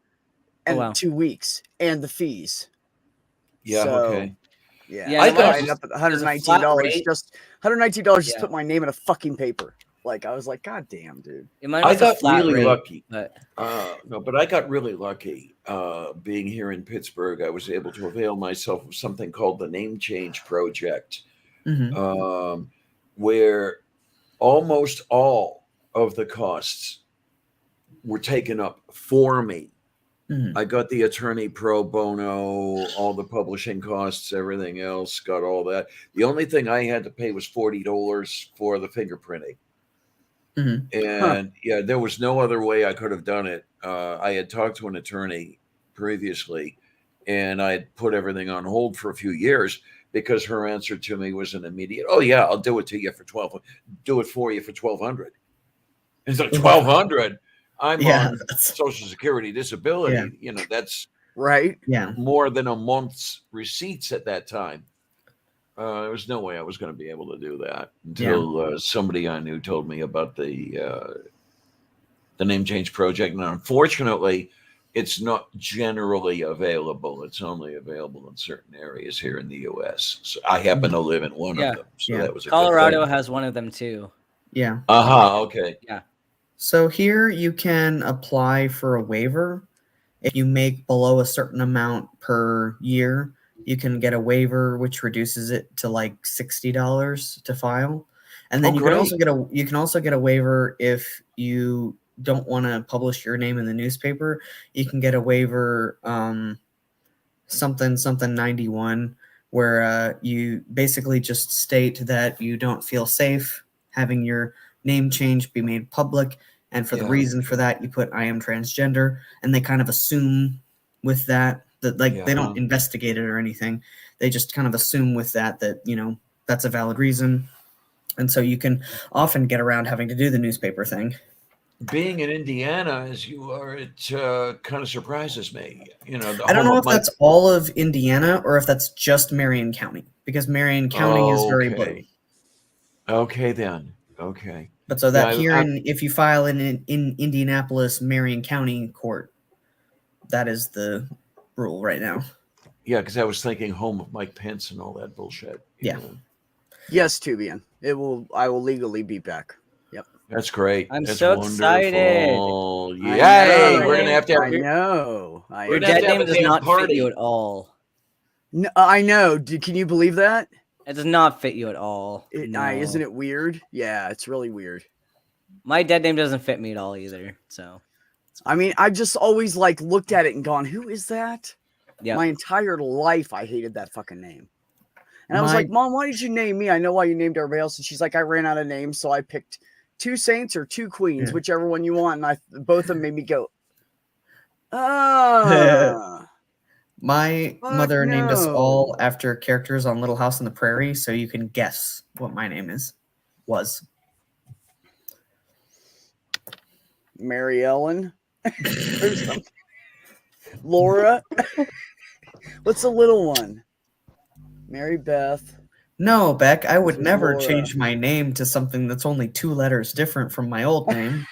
And wow. 2 weeks and the fees. Yeah. So, Okay. Yeah, Yeah, I and it was ended up at just- there's a $119. flat rate. Just $119 just Yeah. put my name in a fucking paper. Like I was like, God damn, dude. Mine I was a got flat really rate, lucky. but No, but I got really lucky being here in Pittsburgh. I was able to avail myself of something called the Name Change Project, where almost all of the costs were taken up for me. I got the attorney pro bono, all the publishing costs, everything else, got all that. The only thing I had to pay was $40 for the fingerprinting. And yeah, there was no other way I could have done it. I had talked to an attorney previously, and I had put everything on hold for a few years because her answer to me was an immediate, "Oh yeah, I'll do it to you for do it for you for $1,200." It's like $1,200. I'm on Social Security disability. That's right. Yeah, more than a month's receipts at that time. There was no way I was going to be able to do that until somebody I knew told me about the Name Change Project. And unfortunately, it's not generally available. It's only available in certain areas here in the U.S. So I happen to live in one Yeah. of them, so Yeah. that was a Colorado good thing. has one of them too. Yeah. Okay. Yeah. So here you can apply for a waiver. If you make below a certain amount per year, you can get a waiver which reduces it to like $60 to file. And then Oh, you can also great. get a waiver if you don't want to publish your name in the newspaper. You can get a waiver something 91 where you basically just state that you don't feel safe having your name change be made public, and for the Yeah. reason for that you put I am transgender, and they kind of assume with that like they don't Yeah. investigate it or anything. They just kind of assume with that that's a valid reason, and so you can often get around having to do the newspaper thing. Being in Indiana as you are, it kind of surprises me. You know, the I don't home know of if that's all of Indiana or if that's just Marion County, because Marion County is very blue. Okay, then. Okay. But so that Yeah, if you file in Indianapolis, Marion County court, that is the rule right now. Yeah, because I was thinking home of Mike Pence and all that bullshit. Yeah. Yes, Tubian. I will legally be back. Yep. That's great. I'm That's so excited. wonderful. I Yay! know. We're gonna have to I have know. Your gonna have dead to have name a does damn not fit party. you at all. No, I know. Can you believe that? It does not fit you at all. No. Isn't it weird? Yeah, it's really weird. My dead name doesn't fit me at all either. So, I mean, I just always like looked at it and gone, "Who is that?" yeah. My entire life, I hated that fucking name. And I was My- like, "Mom, why did you name me? I know why you named everybody else." And she's like, "I ran out of names, so I picked 2 saints or 2 queens, Yeah. whichever one you want." And both of them made me go, "Ah." My Fuck mother named us no. all after characters on Little House on the Prairie, so you can guess what my name was. Mary Ellen or something. Laura. What's the little one? Mary Beth. No, Beck, I would This was never Laura. change my name to something that's only 2 letters different from my old name.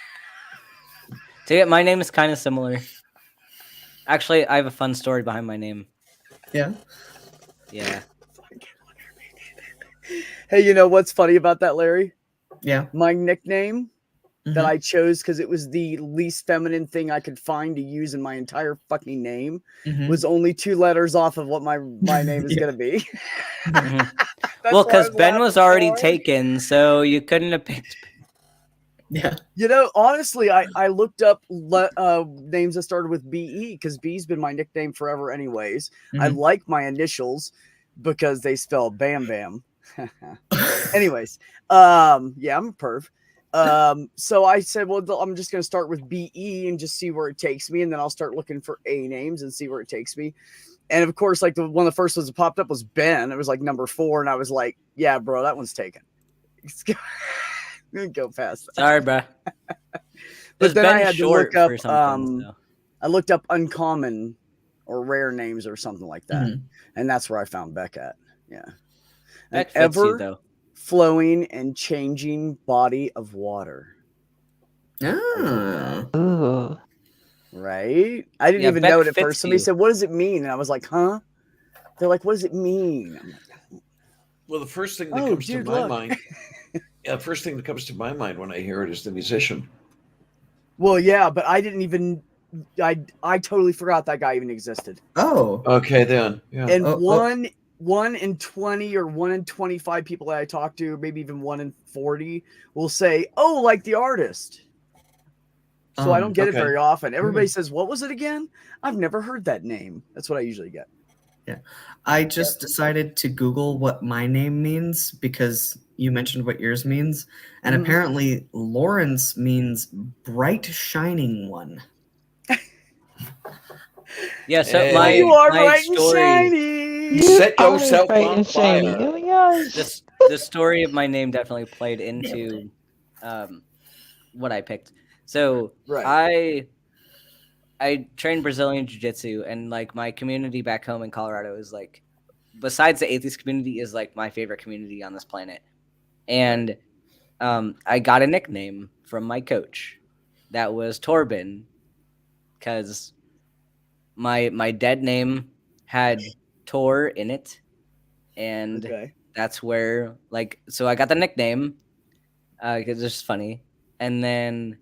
See, my name is kind of similar. Actually, I have a fun story behind my name. Yeah. Yeah. Hey, you know what's funny about that, Larry? Yeah. My nickname that Mhm. I chose because it was the least feminine thing I could find to use in my entire fucking name Mhm. was only 2 letters off of what my name is Yeah. going to be. Mhm. That's Well, why I because Ben laughing was so already hard. taken, so you couldn't have picked. Yeah. You know, honestly, I looked up names that started with BE because B's been my nickname forever anyways. I Mhm. like my initials because they spell Bam Bam. Anyways, yeah, I'm a perv. So I said, well, I'm just going to start with BE and just see where it takes me. And then I'll start looking for A names and see where it takes me. And of course, like one of the first ones that popped up was Ben. It was like number 4. And I was like, yeah, bro, that one's taken. Go past that. Sorry, bro. But then I had to look up, so. I looked up uncommon or rare names or something like that. Mhm. And that's where I found Beck at. Yeah. An Beck fits you, ever though. flowing and changing body of water. Ah. Ooh. Right? I didn't Yeah, even Beck know it at fits first. Somebody you. said, what does it mean? And I was like, huh? They're like, what does it mean? I'm like, Well, the first thing that Oh, comes dude, to my look. mind, the first thing that comes to my mind when I hear it is the musician. well, yeah, but I didn't even, I totally forgot that guy even existed. Oh. Okay, then. Yeah. And Oh, one in 20 or 1 in 25 people that I talk to, maybe even 1 in 40, will say, oh, like the artist. So I don't get it okay. very often. Everybody says, what was it again? I've never heard that name. That's what I usually get. Yeah. I just decided to Google what my name means because you mentioned what yours means. And Mhm. apparently Lawrence means bright shining one. Yeah, so Hey. my, You are my bright and story, shiny. Set Are yourself bright on and shiny. fire. Oh my gosh. the story of my name definitely played into what I picked. So Right. I train Brazilian jiu-jitsu, and like my community back home in Colorado is like, besides the atheist community, is like my favorite community on this planet. And I got a nickname from my coach that was Torben, because my dead name had Tor in it, and Okay. that's where so I got the nickname because it's just funny, and then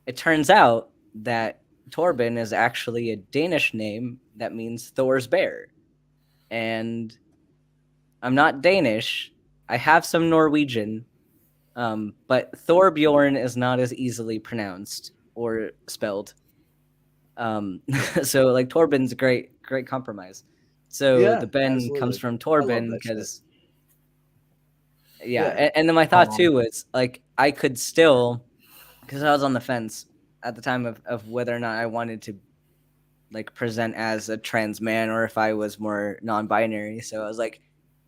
it turns out that Torben is actually a Danish name that means Thor's bear, and I'm not Danish. I have some Norwegian, but Thorbjorn is not as easily pronounced or spelled. So like Torben's a great compromise. So Yeah, the Ben absolutely. comes from I love Torben that shit. because Yeah. and then my thought too was like I could still, because I was on the fence at the time of whether or not I wanted to like present as a trans man or if I was more non-binary. So I was like,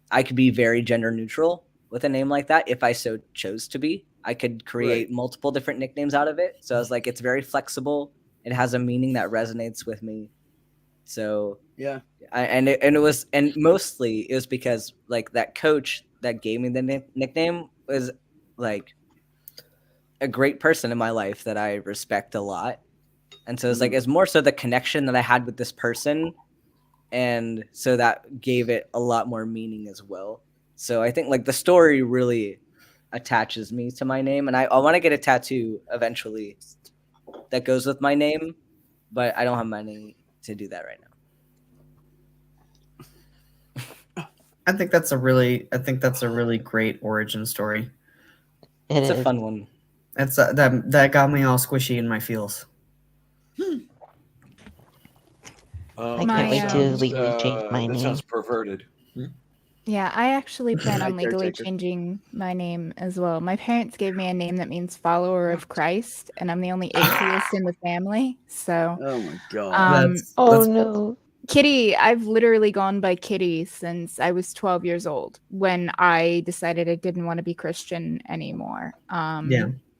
I could be very gender neutral with a name like that if I so chose to be. I could create multiple different nicknames out of it. So I was like, it's very flexible. It has a meaning that resonates with me. So Yeah. and mostly it was because like that coach that gave me the nickname was like a great person in my life that I respect a lot. And so it's like it's more so the connection that I had with this person, and so that gave it a lot more meaning as well. So I think like the story really attaches me to my name, and I want to get a tattoo eventually that goes with my name, but I don't have money to do that right now. I think that's a really great origin story. It's a fun one. It's that got me all squishy in my feels. I can't wait to legally change my That name. sounds perverted. Yeah, I actually plan Hi, on legally caretaker. changing my name as well. My parents gave me a name that means follower of Christ, and I'm the only atheist in the family. So, Oh my god. Oh no. Kitty, I've literally gone by Kitty since I was 12 years old when I decided I didn't want to be Christian anymore.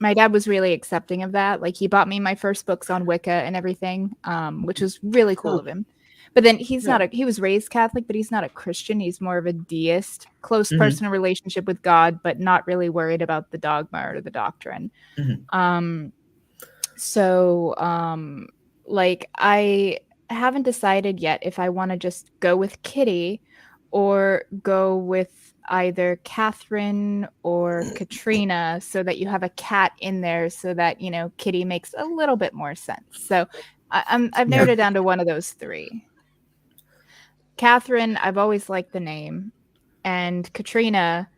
My dad was really accepting of that. Like he bought me my first books on Wicca and everything, which was really cool of him. But then he was raised Catholic, but he's not a Christian. He's more of a deist, close personal relationship with God, but not really worried about the dogma or the doctrine. Like I haven't decided yet if I want to just go with Kitty or go with either Catherine or Katrina, so that you have a cat in there, so that Kitty makes a little bit more sense. So I've narrowed it down to one of those three. Catherine, I've always liked the name, and Katrina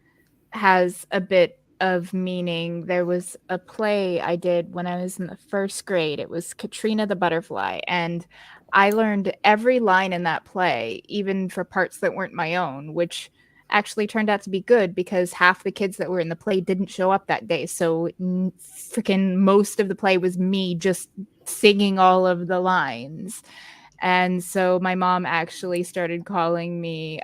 has a bit of meaning. There was a play I did when I was in the first grade. It was Katrina the Butterfly, and I learned every line in that play, even for parts that weren't my own, which actually turned out to be good because half the kids that were in the play didn't show up that day. So freaking most of the play was me just singing all of the lines. And so my mom actually started calling me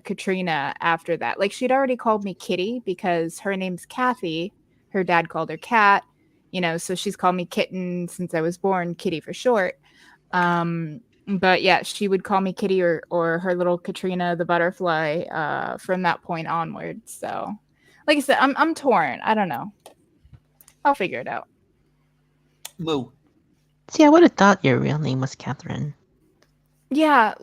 Katrina after that. Like she'd already called me Kitty because her name's Kathy. Her dad called her Cat, so she's called me Kitten since I was born, Kitty for short. But yeah, she would call me Kitty or her little Katrina the Butterfly from that point onward. So like I said, I'm torn. I don't know. I'll figure it out. Moo. See, I would have thought your real name was Catherine. Yeah,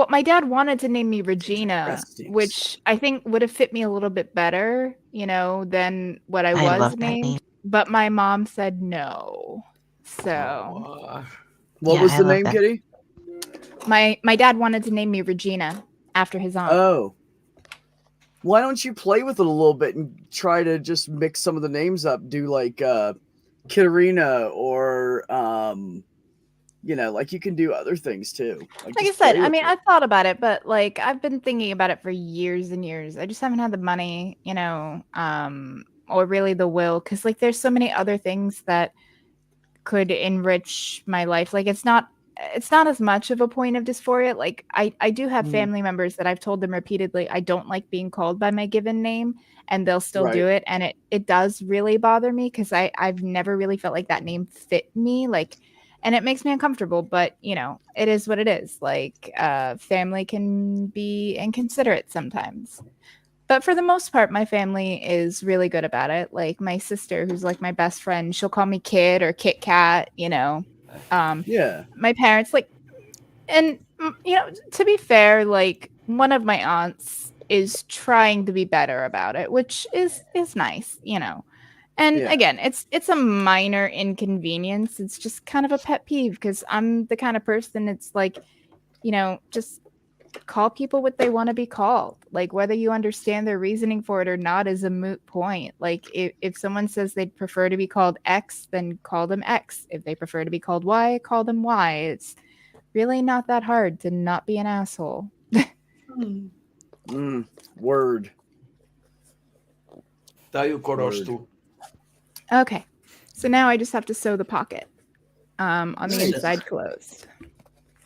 my dad wanted to name me Regina, which I think would have fit me a little bit better, than what I was love that named. name. But my mom said no. So What was the name, Kitty? My dad wanted to name me Regina after his aunt. Oh. Why don't you play with it a little bit and try to just mix some of the names up? Do like Katarina or like you can do other things too. Like I said, I mean, I've thought about it, but I've been thinking about it for years and years. I just haven't had the money, or really the will, because there's so many other things that could enrich my life. It's not as much of a point of dysphoria. I do have family members that I've told them repeatedly I don't like being called by my given name, and they'll still do it, and it does really bother me because I've never really felt like that name fit me, and it makes me uncomfortable, but it is what it is. Family can be inconsiderate sometimes, but for the most part my family is really good about it. My sister, who's my best friend, she'll call me Kid or Kit Kat. My parents, And to be fair, like one of my aunts is trying to be better about it, which is nice, And Yeah. again, it's a minor inconvenience. It's just kind of a pet peeve because I'm the kind of person it's like, just call people what they want to be called. Like whether you understand their reasoning for it or not is a moot point. Like if someone says they'd prefer to be called X, then call them X. If they prefer to be called Y, call them Y. It's really not that hard to not be an asshole. Word. Tayo korostu. Okay. So now I just have to sew the pocket on the Nice. inside closed.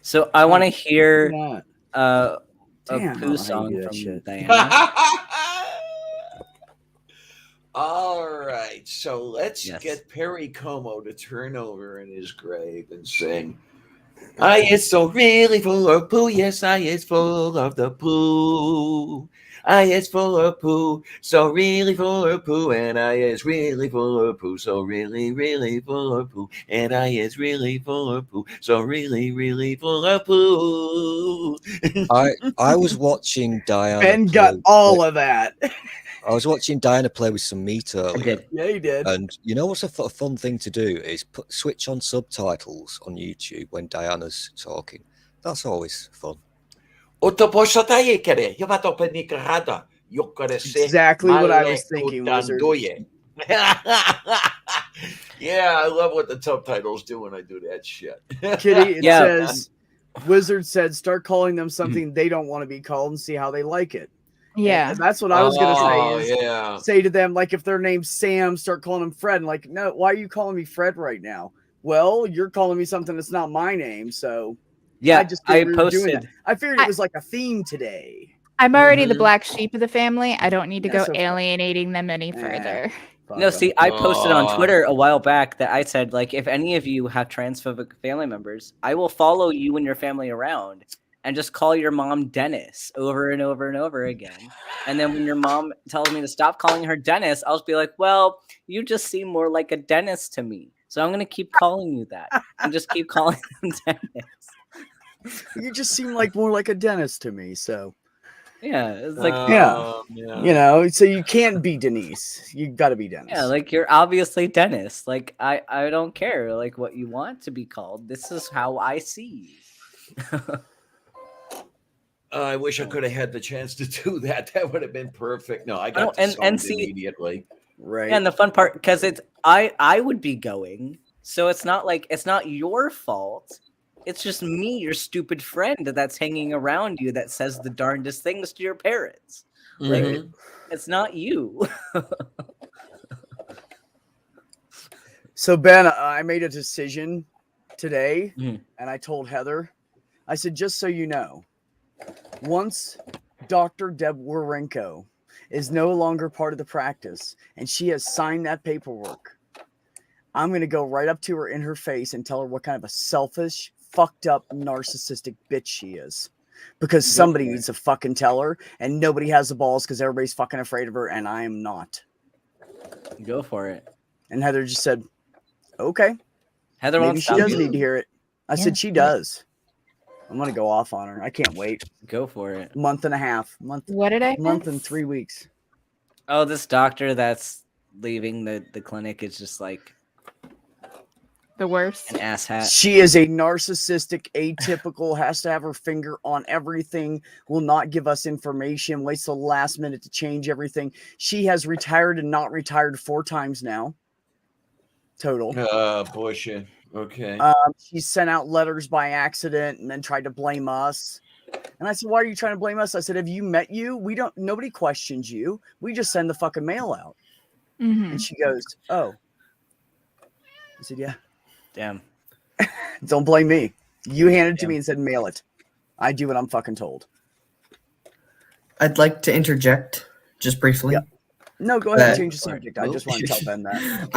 So I want to hear Not. a Damn, I poo don't know how you song do that from shit. Diana. All right, so let's Yes. get Perry Como to turn over in his grave and sing. I is so really full of poo, yes, I is full of the poo. I is full of poo, so really full of poo, and I is really full of poo, so really, really full of poo, and I is really full of poo, so really, really full of poo. I was watching Diana. Ben got all of that. I was watching Diana play with some meat earlier. did. Yeah, he did. And you know what's a fun thing to do is switch on subtitles on YouTube when Diana's talking. That's always fun. Exactly what I was thinking, Wizard. Yeah, I love what the subtitles do when I do that shit. Kitty, it Yeah. says, Wizard said, start calling them something they don't want to be called and see how they like it. Yeah. And that's what I was going to say is yeah. say to them, like, if their name's Sam, start calling them Fred. Like, no, why are you calling me Fred right now? Well, you're calling me something that's not my name. So Yeah, I just I figured we were doing that. posted. I figured it was like a theme today. I'm already the Mhm. black sheep of the family. I don't need to Yeah, go so- alienating them any further. No, see, I posted on Aw. Twitter a while back that I said, like, if any of you have transphobic family members, I will follow you and your family around and just call your mom Dennis over and over and over again. And then when your mom tells me to stop calling her Dennis, I'll just be like, well, you just seem more like a Dennis to me. So I'm going to keep calling you that and just keep calling them Dennis. You just seem like more like a dentist to me. So, Yeah, it's like, yeah. You know, so you can't be Denise. You got to be Dennis. yeah, like you're obviously Dennis. Like I don't care like what you want to be called. This is how I see you. I wish I could have had the chance to do that. That would have been perfect. No, I got Oh, and disowned see- immediately. Right. Yeah, and the fun part, because it's I would be going, so it's not like it's not your fault. It's just me, your stupid friend that's hanging around you that says the darndest things to your parents. Like Mhm. it's not you. So Ben, I made a decision today, Mhm. and I told Heather, I said, just so you know, once Dr. Deb Warenko is no longer part of the practice, and she has signed that paperwork, I'm going to go right up to her in her face and tell her what kind of a selfish, fucked up, narcissistic bitch she is. Because somebody needs to fucking tell her, and nobody has the balls because everybody's fucking afraid of her, and I am not. Go for it. And Heather just said, okay. Heather Maybe won't she stop does you. need to hear it. I Yeah, said she does. I'm gonna go off on her. I can't wait. Go for it. Month and 3 weeks. Oh, this doctor that's leaving the clinic is just like The worst. an asshat. She is a narcissistic, atypical, has to have her finger on everything, will not give us information, waits the last minute to change everything. She has retired and not retired 4 times now. Total. Bullshit. Okay. She sent out letters by accident and then tried to blame us. And I said, why are you trying to blame us? I said, have you met you? Nobody questions you. We just send the fucking mail out. Mhm. And she goes, oh. I said, yeah. Damn. Don't blame me. You handed it to me and said, mail it. I do what I'm fucking told. I'd like to interject just briefly. Yep. No, go ahead and change the subject. I just want to tell Ben that.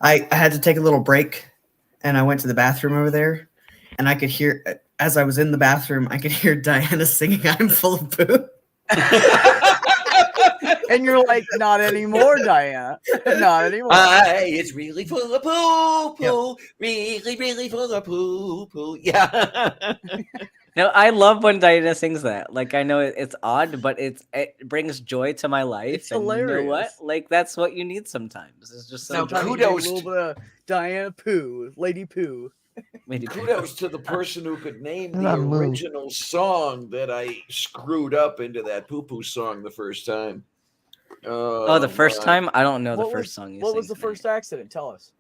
I had to take a little break, and I went to the bathroom over there, and I could hear, as I was in the bathroom, I could hear Diana singing "I'm Full of Poo." And you're like, not anymore, Diana. Not anymore. It's really full of poo. Really, really full of poo. Yeah. No, I love when Diana sings that. Like, I know it's odd, but it brings joy to my life. It's and hilarious. You know what? Like, that's what you need sometimes. It's just Now, Sometimes you need a little bit of Diana Pooh, Lady Pooh. Kudos to the person who could name I the love Moo. original song that I screwed up into that poo-poo song the first time. Oh, the first time? I don't know the What first was- song you What sing was the tonight. first accident? Tell us.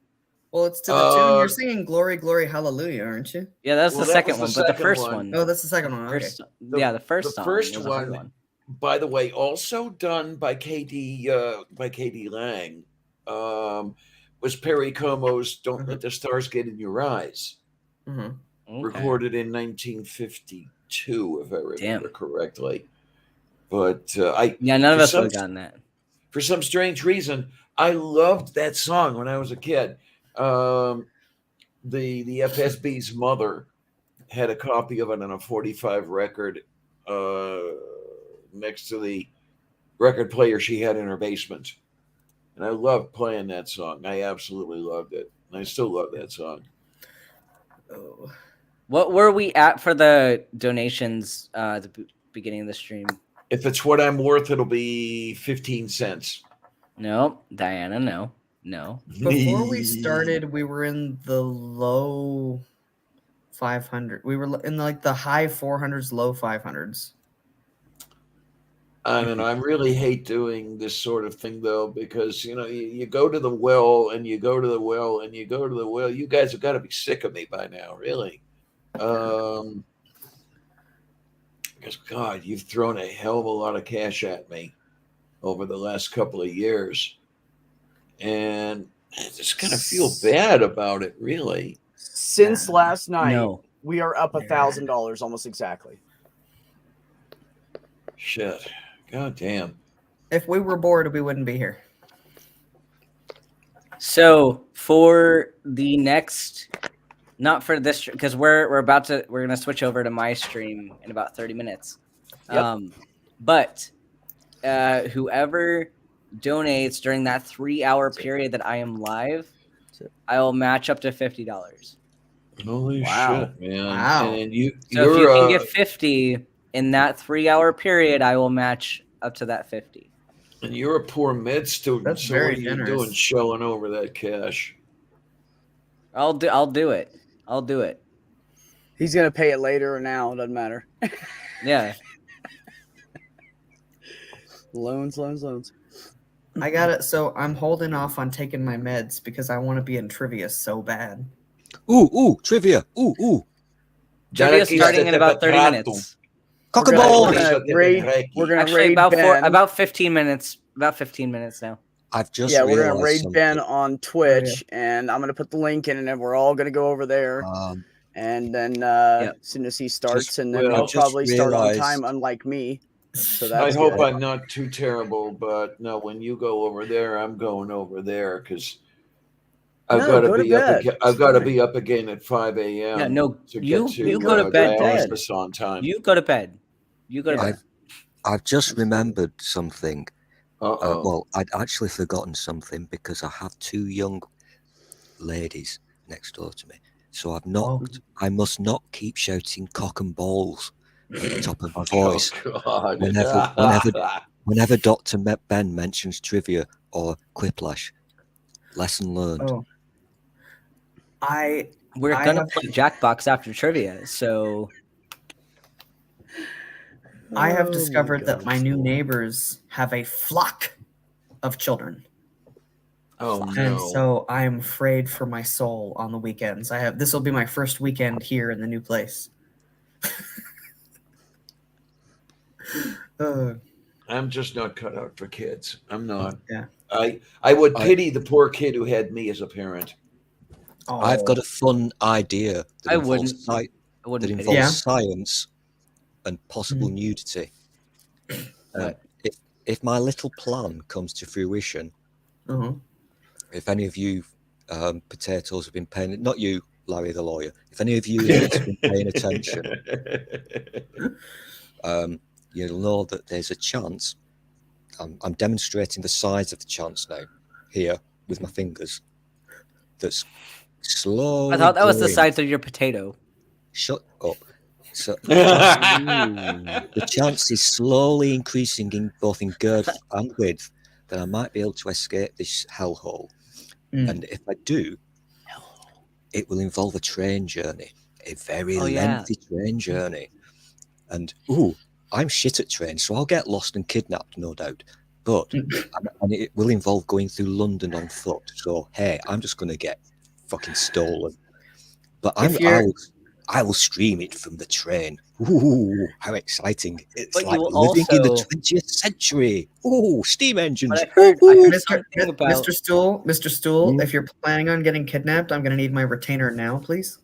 Well, it's to the tune. You're singing "Glory, Glory, Hallelujah," aren't you? Yeah, that's Well, the that second was one, the but the second first one. one. Oh, that's the second one. Okay. First, yeah, the first the song first was a hard one, by the way, also done by Katie Lang, was Perry Como's "Don't Let the Stars Get in Your Eyes," recorded in 1952, if I remember correctly. But none of us would have gotten that. For some strange reason, I loved that song when I was a kid. The FSB's mother had a copy of it on a 45 record next to the record player she had in her basement. And I loved playing that song. I absolutely loved it. And I still love that song. Oh. What were we at for the donations at the beginning of the stream? If it's what I'm worth, it'll be 15 cents. No, Diana, no. Before we started, we were in the low 500. We were in like the high 400s, low 500s. I mean, I really hate doing this sort of thing, though, because, you go to the well and you go to the well and you go to the well. You guys have got to be sick of me by now, really. Because, God, you've thrown a hell of a lot of cash at me over the last couple of years. And I just kind of feel bad about it, really. Since last night, No. we are up $1,000 almost exactly. Shit. God damn. If we were bored, we wouldn't be here. So for the next, not for this, because we're gonna switch over to my stream in about 30 minutes. Yep. But whoever donates during that 3-hour period that I am live, I will match up to $50. Holy Wow. shit, man. Wow. And So if you can get 50 in that 3-hour period, I will match up to that 50. And you're a poor med student, That's so very what are you generous. doing shelling over that cash? I'll do it. I'll do it. He's gonna pay it later or now. It doesn't matter. Yeah. Loans. I got it. So I'm holding off on taking my meds because I want to be in trivia so bad. Ooh, trivia. Ooh. Trivia starting in about 30 minutes. Cock and We're balls. gonna raid. We're gonna Actually, raid about Ben. about 15 minutes. About 15 minutes now. I've just Yeah, we're gonna realised raid something. Ben on Twitch, and I'm gonna put the link in, and then we're all gonna go over there. And then as soon as he starts, and then well, he'll just probably start on realized- time, unlike me. So I that's hope good. I'm not too terrible, but no, when you go over there, I'm going over there because I've No, got go to to be up. bed. I've It's got to fine. be up again at 5 a.m. Yeah, no, to you get to go to bed, Dad. dialysis on time. You go to bed. You go to bed. I've just remembered something. Uh-oh. Well, I'd actually forgotten something because I have 2 young ladies next door to me. So I've knocked. I must not keep shouting cock and balls at the top of my voice God. whenever Dr. Ben mentions trivia or quiplash. Lesson learned. Oh. We're I gonna have- play Jackbox after trivia, so I have Oh, discovered that my gosh. new neighbors have a flock of children. Oh And no. so I am afraid for my soul on the weekends. This will be my first weekend here in the new place. I'm just not cut out for kids. I'm not. Yeah. I would pity the poor kid who had me as a parent. I've got a fun idea that I involves, wouldn't pity Yeah. science and possible nudity. What? If my little plan comes to fruition, if any of you potatoes have been paying, not you, Larry the lawyer, if any of you idiots have been paying attention, you'll know that there's a chance I'm demonstrating the size of the chance now here with my fingers. That's slowly. I thought that was the growing. size of your potato. Shut up. So the chance is slowly increasing in both in girth and width that I might be able to escape this hellhole. And if I do, it will involve a train journey, a very lengthy train journey. And I'm shit at trains, so I'll get lost and kidnapped, no doubt. But and it will involve going through London on foot. So hey, I'm just going to get fucking stolen. But I will stream it from the train. Ooh, how exciting! It's like living in the 20th century. Ooh, steam engines. I heard Mr. Stool, if you're planning on getting kidnapped, I'm going to need my retainer now, please.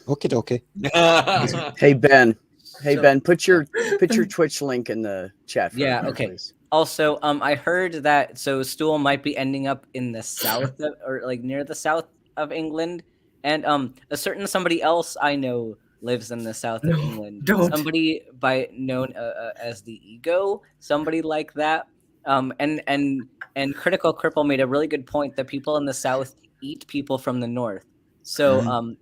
Okay. Hey Ben. Ben, put your Twitch link in the chat. Okay. Please. Also, I heard that Stool might be ending up in the south or like near the south of England. And a certain somebody else I know lives in the south of England. Somebody known as the Ego, somebody like that. And Critical Cripple made a really good point that people in the south eat people from the north. So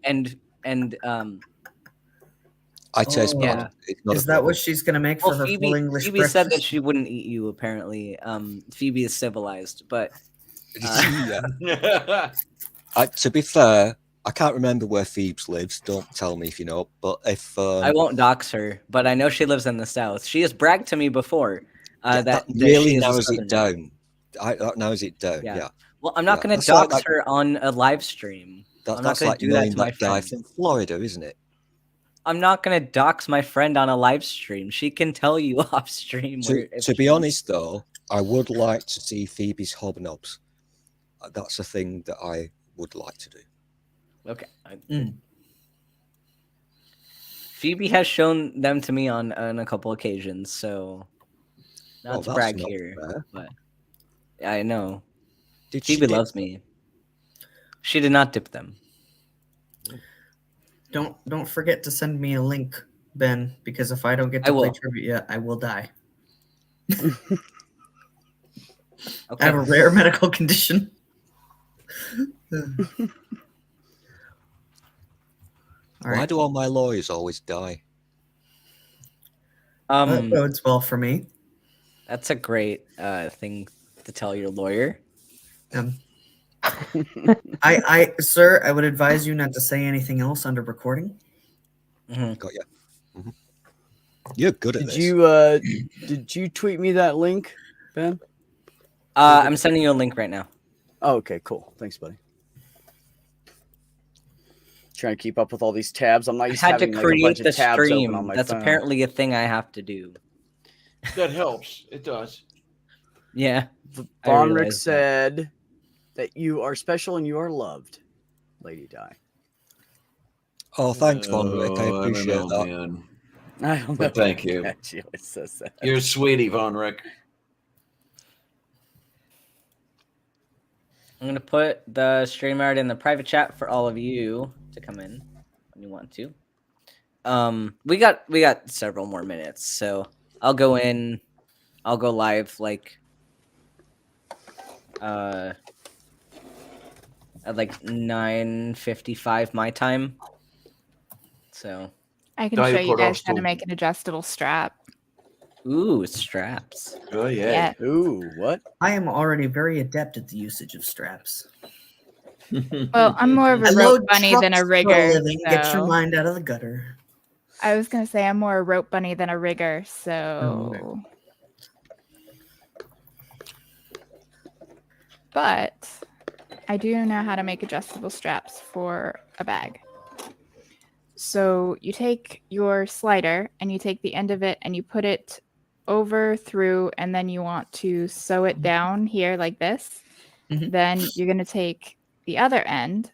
I taste bad. Is that what she's gonna make for her full English Phoebe breakfast? said that she wouldn't eat you. Apparently, Phoebe is civilized, but to be fair, I can't remember where Phoebe lives. Don't tell me if you know. But if I won't dox her, but I know she lives in the south. She has bragged to me before that really narrows it down. That narrows it down. Yeah. Well, I'm not going to dox her on a live stream. I'm not That's going like to do that to my guy friend. from Florida, isn't it? I'm not going to dox my friend on a live stream. She can tell you off stream. To be honest, though, I would like to see Phoebe's hobnobs. That's a thing that I would like to do. Okay. Phoebe has shown them to me on a couple occasions, so not to brag here, but I know Phoebe loves me. She did not dip them. Don't forget to send me a link, Ben, because if I don't get to play trivia, I will die. I have a rare medical condition. Why do all my lawyers always die? That bodes well for me. That's a great thing to tell your lawyer. Sir, I would advise you not to say anything else under recording. Got you. You're good at this. Did you tweet me that link, Ben? I'm sending you a link right now. Oh, okay, cool. Thanks, buddy. Trying to keep up with all these tabs. I'm not used to having like a bunch of tabs open on my That's phone. apparently a thing I have to do. That helps. It does. Yeah. Vonrick said that you are special and you are loved, Lady Di. Oh, thanks, Vonrick. I appreciate that. Man. I don't know. But thank you. She always says that. You're a sweetie, Vonrick. I'm gonna put the StreamYard in the private chat for all of you to come in when you want to. We got several more minutes, so I'll go in. I'll go live like at like 9:55 my time. So I can show you guys how to make an adjustable strap. Ooh, straps. Oh yeah. Ooh, what? I am already very adept at the usage of straps. Well, I'm more of a rope bunny than a rigger. Get your mind out of the gutter. I was gonna say I'm more a rope bunny than a rigger, so. But I do know how to make adjustable straps for a bag. So you take your slider and you take the end of it and you put it over, through, and then you want to sew it down here like this. Then you're going to take the other end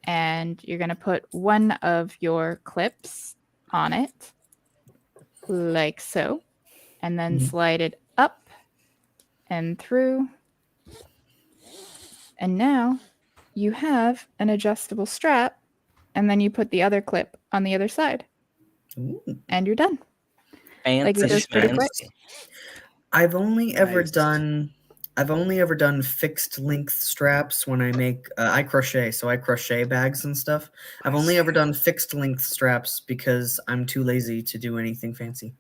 and you're going to put one of your clips on it like so, and then slide it up and through. And now you have an adjustable strap, and then you put the other clip on the other side. And you're done. Fancy, like it goes pretty quick. I've only ever Nice. done fixed length straps when I make I crochet, so I crochet bags and stuff. I've only ever done fixed length straps because I'm too lazy to do anything fancy.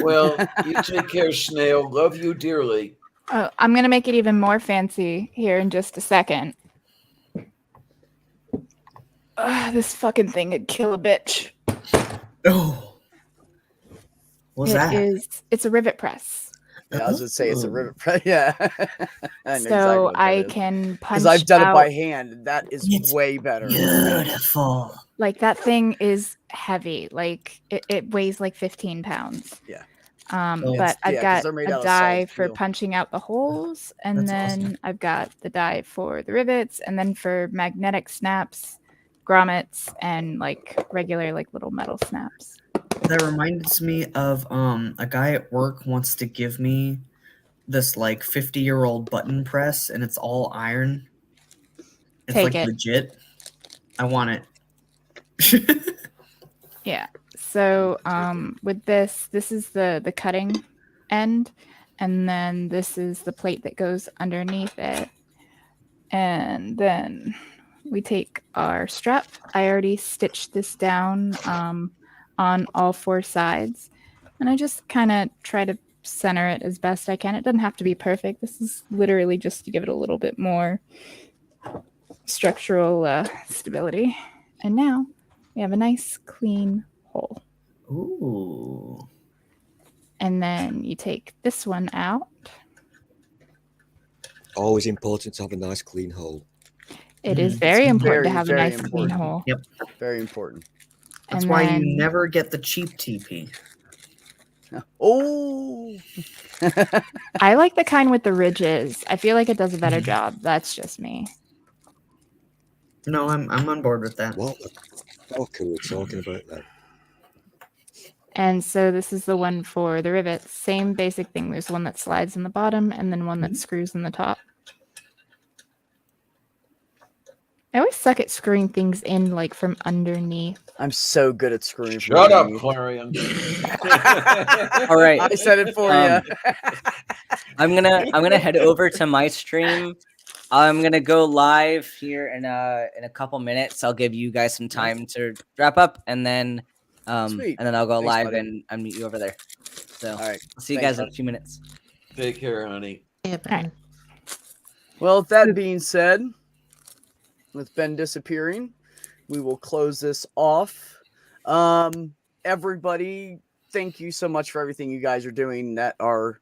Well, you take care, Snail. Love you dearly. Oh, I'm gonna make it even more fancy here in just a second. This fucking thing would kill a bitch. Oh, what's that? It's a rivet press. Yeah, I was gonna say it's a rivet press. Yeah. I know So exactly what that I is. can punch Because I've done it by out- hand, and that is It's way better. Beautiful. Like that thing is heavy. Like it weighs like 15 pounds. Yeah. Oh. But I've 'cause got they're made a out of die solid for steel. punching out the holes, and That's then awesome. I've got the die for the rivets, and then for magnetic snaps, grommets, and like regular like little metal snaps. That reminds me of a guy at work wants to give me this like 50-year-old button press, and it's all iron. It's Take like it. legit. I want it. Yeah. So with this is the cutting end, and then this is the plate that goes underneath it. And then we take our strap. I already stitched this down on all four sides, and I just kind of try to center it as best I can. It doesn't have to be perfect. This is literally just to give it a little bit more structural stability. And now we have a nice clean hole. Ooh. And then you take this one out. Always important to have a nice clean hole. It is Mhm. very important very, to have a very nice clean important. hole. Yep. Very important. That's And why then- you never get the cheap TP. Oh. I like the kind with the ridges. I feel like it does a better job. That's just me. No, I'm on board with that. What the fuck are we talking about then? And so this is the one for the rivets. Same basic thing. There's one that slides in the bottom and then one that screws in the top. I always suck at screwing things in like from underneath. I'm so good at screwing. from Shut up, underneath. Clarion. All right. I said it for Um, you. I'm gonna head over to my stream. I'm gonna go live here in a couple minutes. I'll give you guys some time to wrap up, and then Sweet. I'll go Thanks, live buddy. and meet you over there. So All right. I'll see you Thanks, guys in a bud. few minutes. Take care, honey. Yeah, right. Well, with that being said, with Ben disappearing, we will close this off. Everybody, thank you so much for everything you guys are doing that are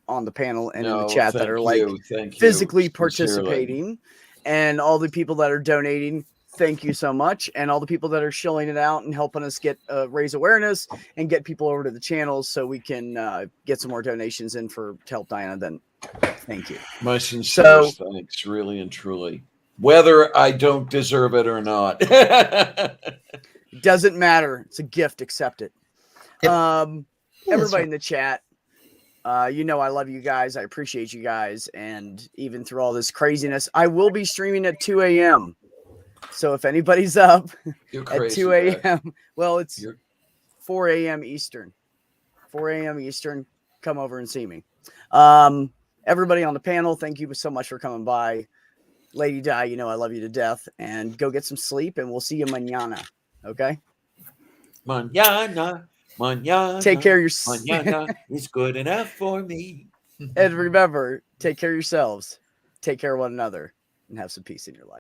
on the panel and in the chat that are like thank you, physically sincerely. participating, and all the people that are donating. Thank you so much, and all the people that are shilling it out and helping us get raise awareness and get people over to the channels so we can get some more donations in to help Diana. Then, thank you. My sincerest thanks, really and truly. Whether I don't deserve it or not. Doesn't matter. It's a gift. Accept it. Yep. Everybody in the chat, you know I love you guys. I appreciate you guys, and even through all this craziness, I will be streaming at 2 a.m. So if anybody's up You're at crazy, 2 a.m., well, it's You're- 4 a.m. Eastern. 4 a.m. Eastern. Come over and see me. Everybody on the panel, thank you so much for coming by. Lady Di, you know I love you to death, and go get some sleep, and we'll see you mañana. Okay? Mañana, mañana. Take care of your Mañana is good enough for me. And remember, take care of yourselves, take care of one another, and have some peace in your life.